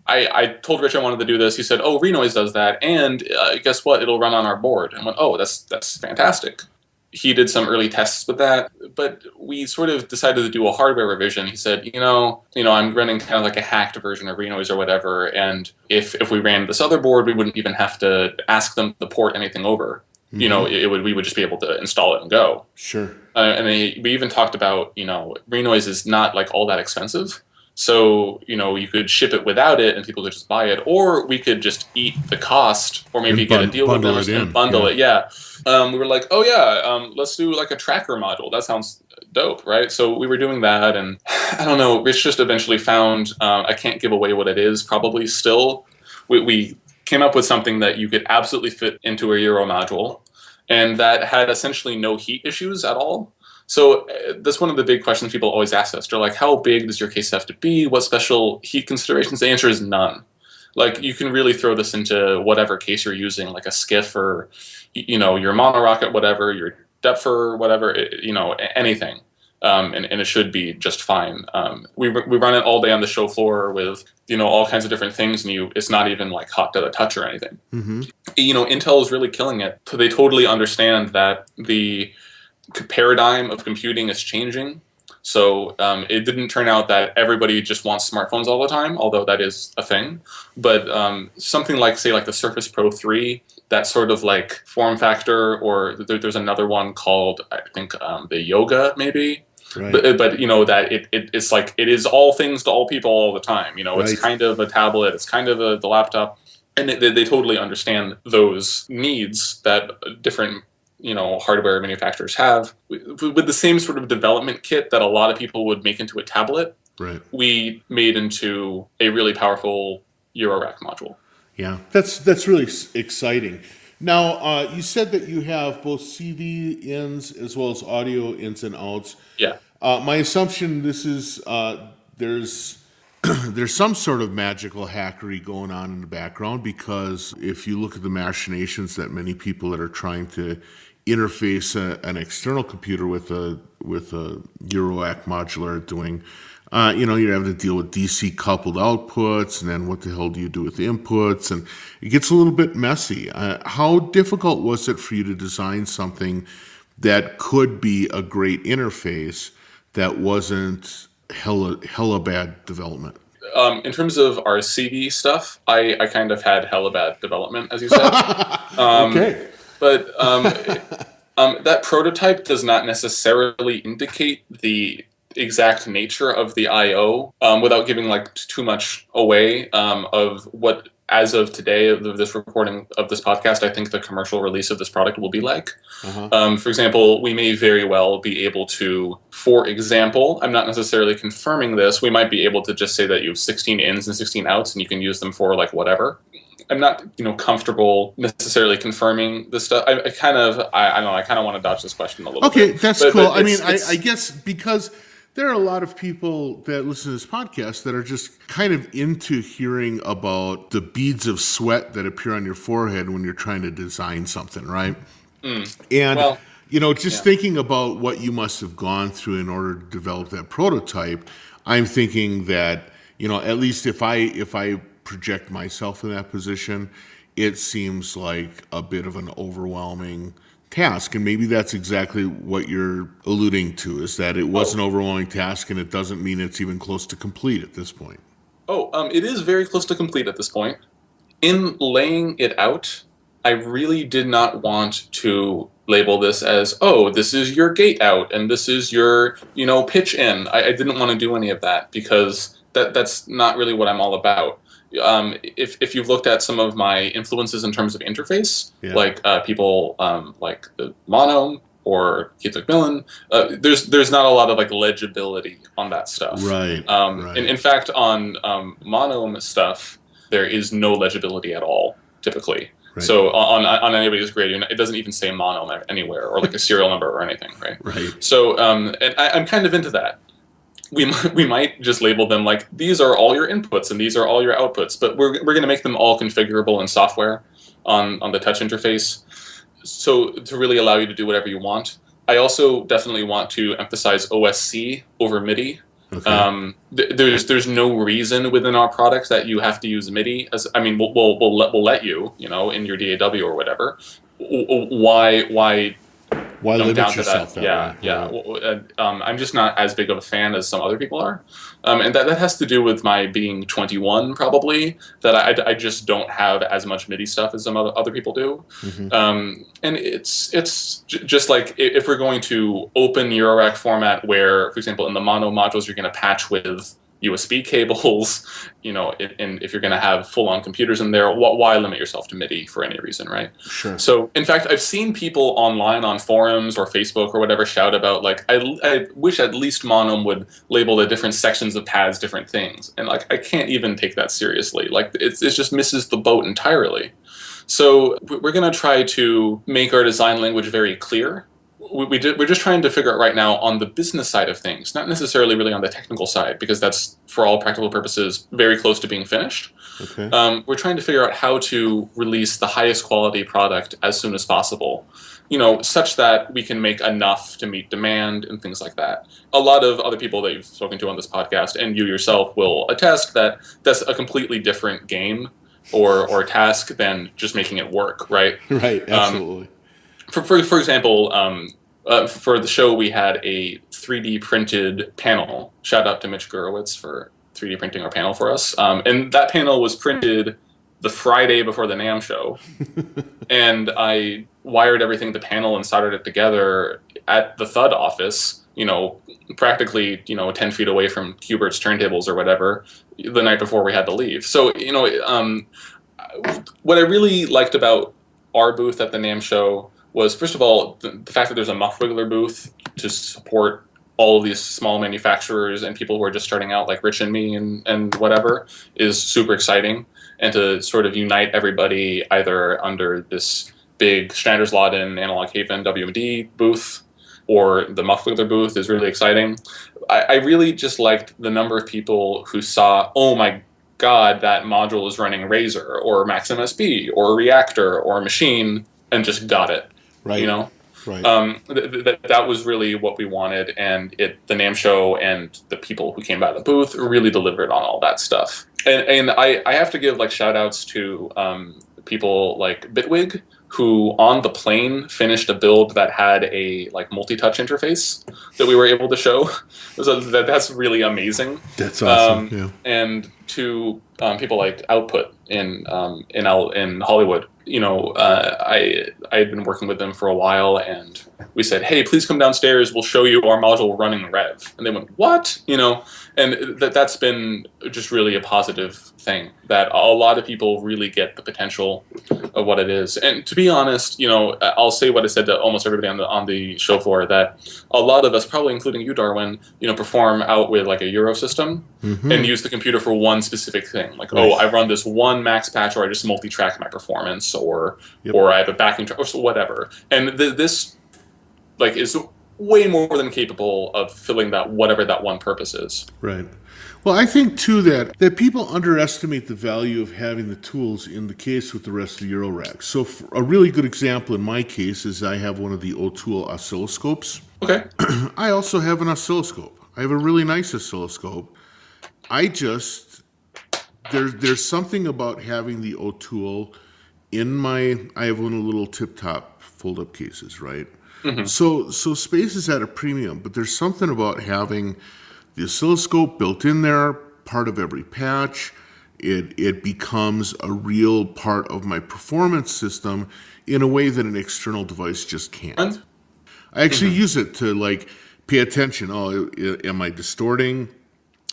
I told Rich I wanted to do this. He said, "Oh, Renoise does that, and guess what? It'll run on our board." And I went, "Oh, that's fantastic." He did some early tests with that, but we sort of decided to do a hardware revision. He said, I'm running kind of like a hacked version of Renoise or whatever, and if we ran this other board, we wouldn't even have to ask them to port anything over. We would just be able to install it and go. Sure. And we even talked about, Renoise is not like all that expensive. So, you could ship it without it and people could just buy it, or we could just eat the cost, or maybe get a deal with them and bundle it. Yeah. We were like, let's do like a tracker module. That sounds dope, right? So we were doing that, and I don't know, Rich just eventually found, I can't give away what it is, probably still. We came up with something that you could absolutely fit into a Euro module, and that had essentially no heat issues at all. So that's one of the big questions people always ask us. They're like, how big does your case have to be? What special heat considerations? The answer is none. Like, you can really throw this into whatever case you're using, like a skiff or, your monorocket, whatever, your depther, whatever, anything. And it should be just fine. We run it all day on the show floor with, all kinds of different things, and it's not even like hot to the touch or anything. Mm-hmm. Intel is really killing it. So they totally understand that the paradigm of computing is changing. So it didn't turn out that everybody just wants smartphones all the time, although that is a thing. But something like, say, like the Surface Pro 3, that sort of like form factor, or there's another one called, I think, the Yoga, maybe. Right. But that it's like, it is all things to all people all the time. Right. It's kind of a tablet, it's kind of the laptop. And they totally understand those needs that different hardware manufacturers have. With the same sort of development kit that a lot of people would make into a tablet, right, we made into a really powerful Eurorack module. Yeah, that's really exciting. Now, you said that you have both CD ins as well as audio ins and outs. Yeah. My assumption this is there's some sort of magical hackery going on in the background, because if you look at the machinations that many people that are trying to interface an external computer with a Eurorack modular are doing, you're having to deal with DC coupled outputs, and then what the hell do you do with the inputs? And it gets a little bit messy. How difficult was it for you to design something that could be a great interface that wasn't hella bad development? In terms of our CD stuff, I kind of had hella bad development, as you said. Okay. But that prototype does not necessarily indicate the exact nature of the I/O, without giving like too much away of what, as of today of this recording of this podcast, I think the commercial release of this product will be like. Uh-huh. For example, we may very well be able to, for example, I'm not necessarily confirming this, we might be able to just say that you have 16 ins and 16 outs and you can use them for like whatever. I'm not, comfortable necessarily confirming this stuff. I kind of want to dodge this question a little bit. Okay, that's cool. I mean, I guess because there are a lot of people that listen to this podcast that are just kind of into hearing about the beads of sweat that appear on your forehead when you're trying to design something, right? And, thinking about what you must have gone through in order to develop that prototype, I'm thinking that, at least if I project myself in that position, it seems like a bit of an overwhelming task. And maybe that's exactly what you're alluding to, is that it was an overwhelming task, and it doesn't mean it's even close to complete at this point. It is very close to complete at this point. In laying it out, I really did not want to label this as, this is your gate out and this is your, pitch in. I didn't want to do any of that, because that's not really what I'm all about. If you've looked at some of my influences in terms of interface, like people like the Mono or Keith McMillen, there's not a lot of like legibility on that stuff. Right. And in fact, on Mono stuff, there is no legibility at all, typically. Right. So on anybody's grade, it doesn't even say Mono anywhere, or like a serial number or anything, right? Right. So and I'm kind of into that. We might just label them like, these are all your inputs and these are all your outputs, but we're going to make them all configurable in software on the touch interface, so to really allow you to do whatever you want. I also definitely want to emphasize OSC over MIDI. Okay. There's no reason within our product that you have to use MIDI. We'll let you, in your DAW or whatever. Why limit yourself that way? I'm just not as big of a fan as some other people are. And that has to do with my being 21, probably, that I just don't have as much MIDI stuff as some other people do. Mm-hmm. And it's just like, if we're going to open Eurorack format where, for example, in the mono modules, you're going to patch with, USB cables, and if you're going to have full-on computers in there, why limit yourself to MIDI for any reason, right? Sure. So, in fact, I've seen people online on forums or Facebook or whatever shout about, like, I wish at least Monum would label the different sections of pads different things. And, like, I can't even take that seriously. Like, it just misses the boat entirely. So we're going to try to make our design language very clear. We're just trying to figure out right now on the business side of things, not necessarily really on the technical side, because that's, for all practical purposes, very close to being finished. Okay. We're trying to figure out how to release the highest quality product as soon as possible, such that we can make enough to meet demand and things like that. A lot of other people that you've spoken to on this podcast, and you yourself, will attest that that's a completely different game or task than just making it work, right? Right, absolutely. For example, for the show, we had a 3D printed panel. Shout out to Mitch Gurewitz for 3D printing our panel for us. And that panel was printed the Friday before the NAMM show. And I wired everything to the panel and soldered it together at the Thud office, practically, 10 feet away from Hubert's turntables or whatever, the night before we had to leave. So, what I really liked about our booth at the NAMM show was, first of all, the fact that there's a Muff Wiggler booth to support all of these small manufacturers and people who are just starting out, like Rich and me and whatever, is super exciting. And to sort of unite everybody either under this big Schneider's Lawton, Analog Haven, WMD booth, or the Muff Wiggler booth is really exciting. I really just liked the number of people who saw, oh my God, that module is running Razor or Max MSP or Reactor or Maschine, and just got it. Right. Right. That was really what we wanted, and the NAMM show and the people who came by the booth really delivered on all that stuff. And I have to give shout outs to people like Bitwig, who on the plane finished a build that had a multi-touch interface that we were able to show. So that's really amazing. That's awesome. Yeah. And to people like Output in Hollywood. I had been working with them for a while, and we said, hey, please come downstairs. We'll show you our module running Rev. And they went, what? And that's been just really a positive thing, that a lot of people really get the potential of what it is. And to be honest, I'll say what I said to almost everybody on the show floor, that a lot of us, probably including you, Darwin, perform out with a Euro system and use the computer for one specific thing. Right. Oh, I run this one max patch, or I just multi-track my performance, or I have a backing track, or so whatever. And this is way more than capable of filling that, whatever that one purpose is. Right. Well, I think, too, that people underestimate the value of having the tools in the case with the rest of the Eurorack. So a really good example in my case is I have one of the O'Toole oscilloscopes. Okay. I also have an oscilloscope. I have a really nice oscilloscope. There's something about having the O'Toole I have one of the little tip-top fold-up cases, right? Mm-hmm. So space is at a premium, but there's something about having the oscilloscope built in there, part of every patch. It becomes a real part of my performance system in a way that an external device just can't. I actually use it to pay attention. Oh, am I distorting?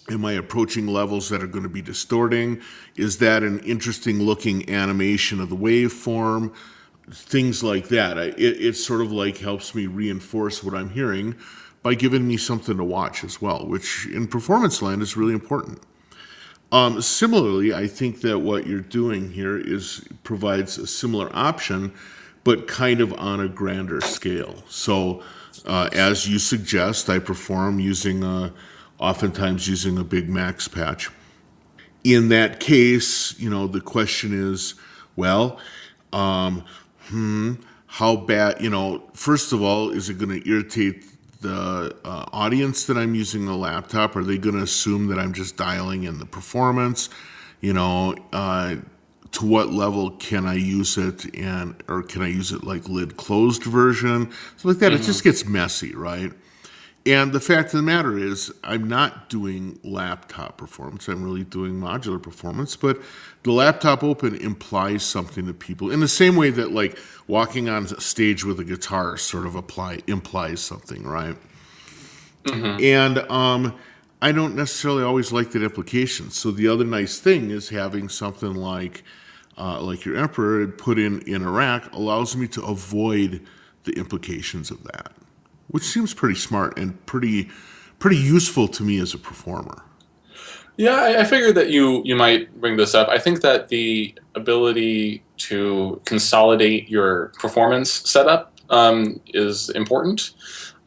Am I approaching levels that are going to be distorting? Is that an interesting looking animation of the waveform? Things like that. It sort of helps me reinforce what I'm hearing by giving me something to watch as well, which in performance land is really important. Similarly, I think that what you're doing here provides a similar option, but kind of on a grander scale. So as you suggest, I perform oftentimes using a big max patch. In that case, the question is, well, how bad, first of all, is it going to irritate the audience that I'm using a laptop? Are they going to assume that I'm just dialing in the performance? To what level can I use it, or can I use it lid closed version? So like that, It just gets messy, right? And the fact of the matter is, I'm not doing laptop performance. I'm really doing modular performance. But the laptop open implies something to people in the same way that walking on stage with a guitar sort of implies something, right? Mm-hmm. And I don't necessarily always like that implication. So the other nice thing is having something like your Emperor put in a rack allows me to avoid the implications of that, which seems pretty smart and pretty useful to me as a performer. Yeah, I figured that you might bring this up. I think that the ability to consolidate your performance setup is important.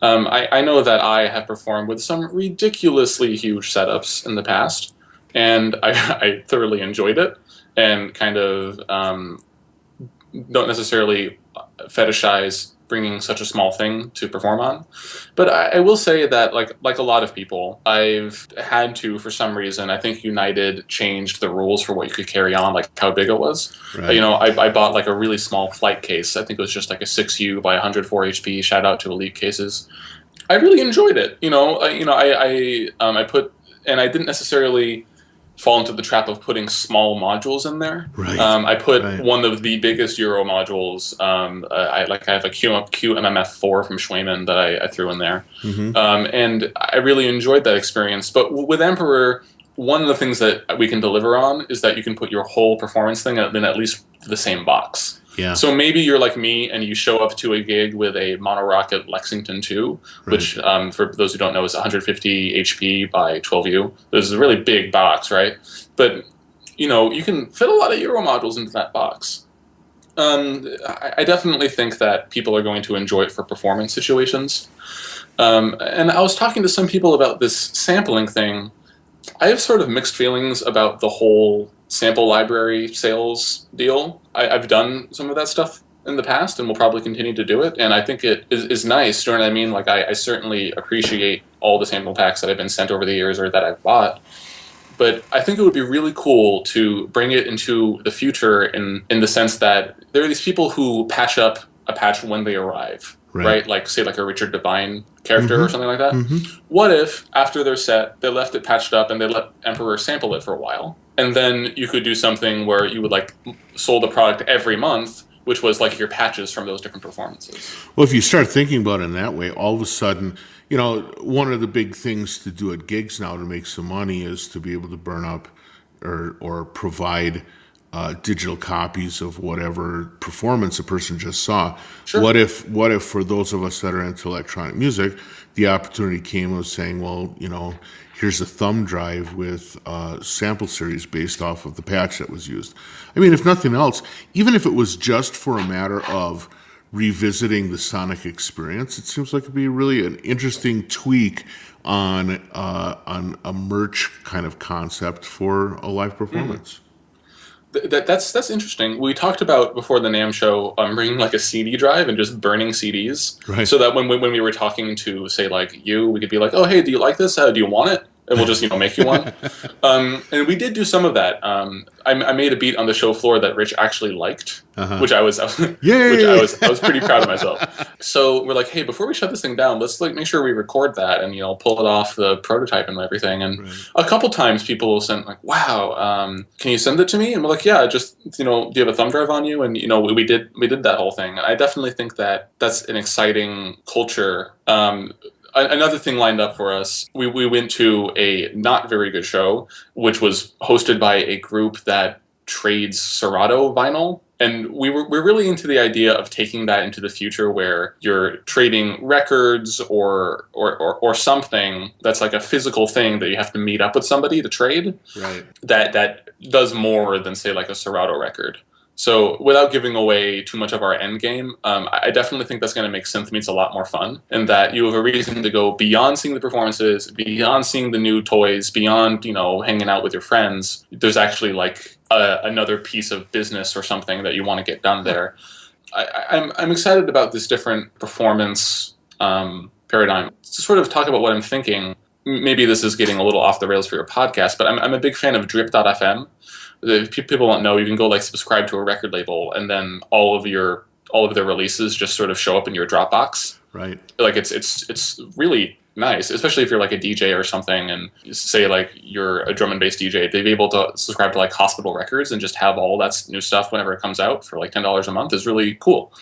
I know that I have performed with some ridiculously huge setups in the past, and I thoroughly enjoyed it, and kind of don't necessarily fetishize bringing such a small thing to perform on. But I will say that, like a lot of people, I've had to, for some reason, I think United changed the rules for what you could carry on, like how big it was. Right. I bought like a really small flight case. I think it was just like a 6U by 104 HP. Shout out to Elite Cases. I really enjoyed it. I put, and I didn't necessarily fall into the trap of putting small modules in there. Right. I put one of the biggest Euro modules. I have a QMMF4 from Schwayman that I threw in there, and I really enjoyed that experience. But with Emperor, one of the things that we can deliver on is that you can put your whole performance thing in at least the same box. Yeah. So maybe you're like me and you show up to a gig with a Monorocket Lexington 2, which for those who don't know is 150 HP by 12U. This is a really big box, right? But you can fit a lot of Euro modules into that box. I definitely think that people are going to enjoy it for performance situations. And I was talking to some people about this sampling thing. I have sort of mixed feelings about the whole sample library sales deal. I've done some of that stuff in the past and will probably continue to do it, and I think it is nice. You know what I mean? Like I certainly appreciate all the sample packs that have been sent over the years or that I've bought. But I think it would be really cool to bring it into the future in the sense that there are these people who patch up a patch when they arrive. Right? Like, say, like a Richard Devine character or something like that. What if, after their set, they left it patched up and they let Emperor sample it for a while? And then you could do something where you would, like, sold a product every month, which was, like, your patches from those different performances. Well, if you start thinking about it in that way, all of a sudden, one of the big things to do at gigs now to make some money is to be able to burn up or provide digital copies of whatever performance a person just saw. Sure. What if for those of us that are into electronic music, the opportunity came of saying, well, here's a thumb drive with sample series based off of the patch that was used. I mean, if nothing else, even if it was just for a matter of revisiting the sonic experience, it seems like it'd be really an interesting tweak on a merch kind of concept for a live performance. That's interesting. We talked about before the NAMM show bringing like a CD drive and just burning CDs, so that when we were talking to, say, like we could be like, oh, hey, do you like this? Do you want it? And we'll just make you one. And we did do some of that. I made a beat on the show floor that Rich actually liked, which I was pretty proud of myself. So we're like, hey, before we shut this thing down, let's make sure we record that and pull it off the prototype and everything. And a couple times people will send like, wow, can you send it to me? And we're like, yeah, just do you have a thumb drive on you? And we did that whole thing. And I definitely think that that's an exciting culture. Another thing lined up for us, we went to a not very good show, which was hosted by a group that trades Serato vinyl. And we're really into the idea of taking that into the future where you're trading records or something that's like a physical thing that you have to meet up with somebody to trade. Right. That does more than, say, like a Serato record. So without giving away too much of our end game, I definitely think that's going to make synth meets a lot more fun, and that you have a reason to go beyond seeing the performances, beyond seeing the new toys, beyond hanging out with your friends. There's actually like another piece of business or something that you want to get done there. I'm excited about this different performance paradigm. To sort of talk about what I'm thinking, maybe this is getting a little off the rails for your podcast, but I'm a big fan of Drip.fm. If people don't know, you can go subscribe to a record label, and then all of their releases just sort of show up in your Dropbox. Right. It's really nice, especially if you're like a DJ or something, and say like you're a drum and bass DJ. They'd be able to subscribe to like Hospital Records and just have all that new stuff whenever it comes out for like $10 a month is really cool.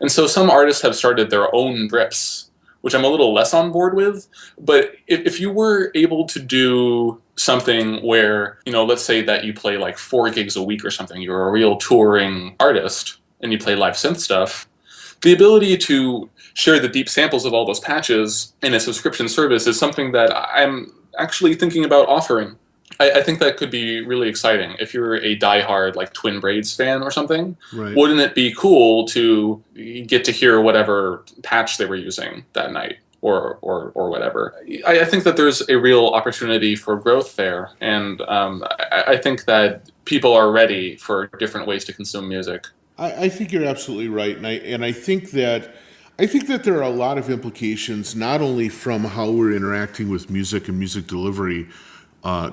And so some artists have started their own drips which I'm a little less on board with. But if you were able to do something where, let's say that you play like 4 gigs a week or something, you're a real touring artist and you play live synth stuff, the ability to share the deep samples of all those patches in a subscription service is something that I'm actually thinking about offering. I think that could be really exciting. If you're a diehard like Twin Braids fan or something, right. Wouldn't it be cool to get to hear whatever patch they were using that night or whatever? I think that there's a real opportunity for growth there, and I think that people are ready for different ways to consume music. I think you're absolutely right, and I think that there are a lot of implications, not only from how we're interacting with music and music delivery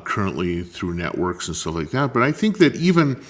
currently through networks and stuff like that, but I think that even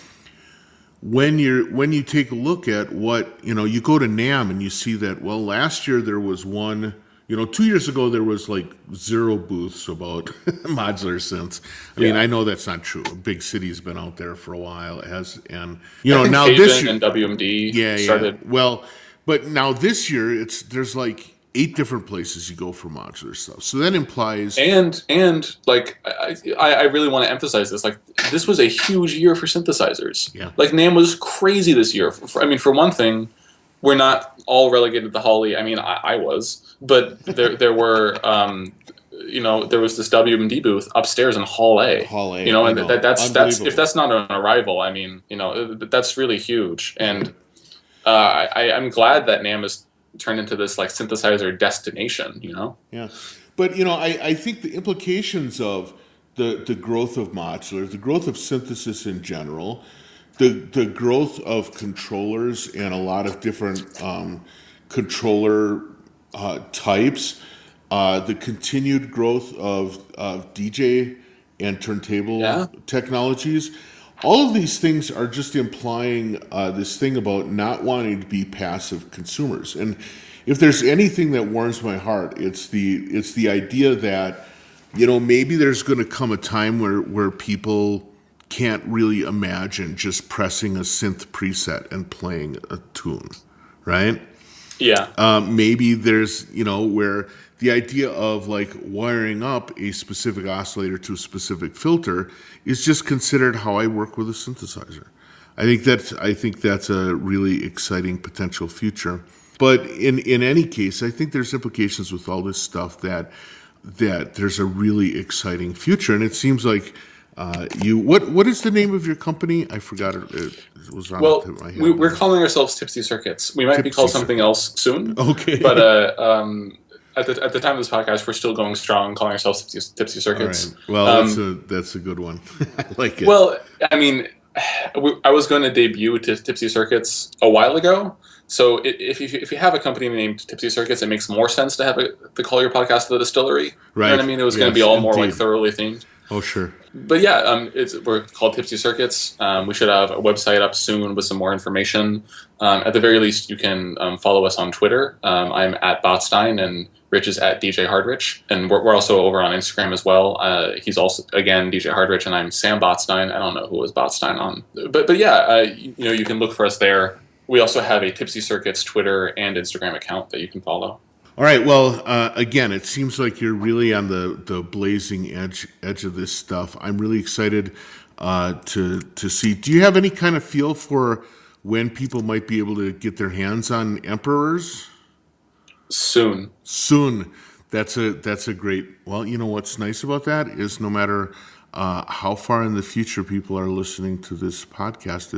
when you take a look at what, you go to NAMM and you see that, well, last year there was one, 2 years ago there was like 0 booths about modular synths. I mean, I know that's not true. Big City's been out there for a while, I think now Cajun this year and WMD started. Yeah. Well, but now this year there's like 8 different places you go for modular stuff. So that implies and like I really want to emphasize this. Like, this was a huge year for synthesizers. Yeah. Like, NAMM was crazy this year. For one thing, we're not all relegated to Holly. I mean, I was, but there were there was this WMD booth upstairs in Hall A. And that's if that's not an arrival, I mean, that's really huge. And I'm glad that NAMM is turned into this like synthesizer destination, Yeah. But, I think the implications of the growth of modular, the growth of synthesis in general, the growth of controllers and a lot of different controller types, the continued growth of DJ and turntable technologies, all of these things are just implying this thing about not wanting to be passive consumers. And if there's anything that warms my heart, it's the idea that, maybe there's going to come a time where people can't really imagine just pressing a synth preset and playing a tune, right? Yeah. Maybe there's, where the idea of like wiring up a specific oscillator to a specific filter is just considered how I work with a synthesizer. I think that's a really exciting potential future. But in any case, I think there's implications with all this stuff that there's a really exciting future. And it seems like what is the name of your company? I forgot it. It was on the tip of my head. We're calling ourselves Tipsy Circuits. We might be called something else soon. Okay. But at the time of this podcast, we're still going strong, calling ourselves Tipsy Circuits. All right. Well, that's a good one. I like it. Well, I mean, I was going to debut Tipsy Circuits a while ago. So if you have a company named Tipsy Circuits, it makes more sense to call your podcast The Distillery. Right. You know what I mean? It was going to be all more like thoroughly themed. Oh, sure. But yeah, we're called Tipsy Circuits. We should have a website up soon with some more information. At the very least, you can follow us on Twitter. I'm at Botstein, and Rich is at DJ Hardrich. And we're also over on Instagram as well. He's also, again, DJ Hardrich, and I'm Sam Botstein. I don't know who was Botstein on. But yeah, you can look for us there. We also have a Tipsy Circuits Twitter and Instagram account that you can follow. All right. Well, again, it seems like you're really on the blazing edge of this stuff. I'm really excited to see. Do you have any kind of feel for when people might be able to get their hands on Emperors? Soon. That's a great. Well, what's nice about that is no matter how far in the future people are listening to this podcast,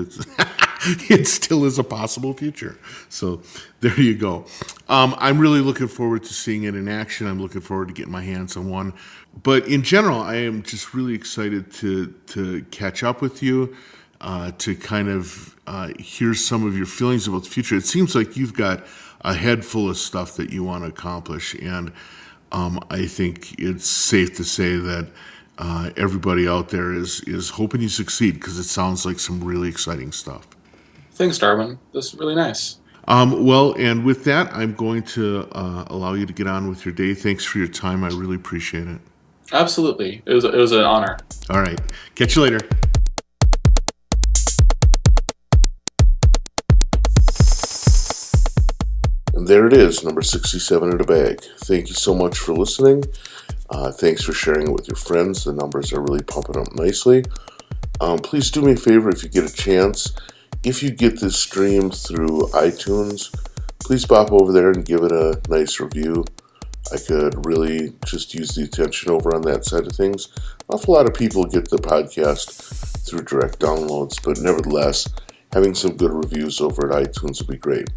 it still is a possible future. So there you go. I'm really looking forward to seeing it in action. I'm looking forward to getting my hands on one. But in general, I am just really excited to catch up with you, to kind of hear some of your feelings about the future. It seems like you've got a head full of stuff that you want to accomplish. And I think it's safe to say that everybody out there is hoping you succeed, because it sounds like some really exciting stuff. Thanks, Darwin. This is really nice. Well, and with that, I'm going to allow you to get on with your day. Thanks for your time. I really appreciate it. Absolutely. It was an honor. All right. Catch you later. there it is, number 67 in the bag. Thank you so much for listening. Thanks for sharing it with your friends. The numbers are really pumping up nicely. Please do me a favor if you get a chance. If you get this streamed through iTunes, please pop over there and give it a nice review. I could really just use the attention over on that side of things. An awful lot of people get the podcast through direct downloads, but nevertheless, having some good reviews over at iTunes would be great.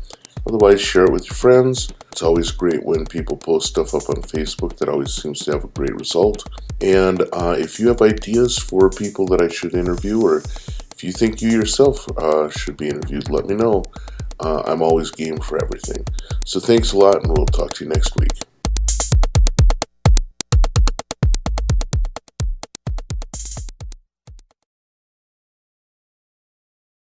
Otherwise, share it with your friends. It's always great when people post stuff up on Facebook. That always seems to have a great result. And if you have ideas for people that I should interview, or if you think you yourself should be interviewed, let me know. I'm always game for everything. So thanks a lot, and we'll talk to you next week.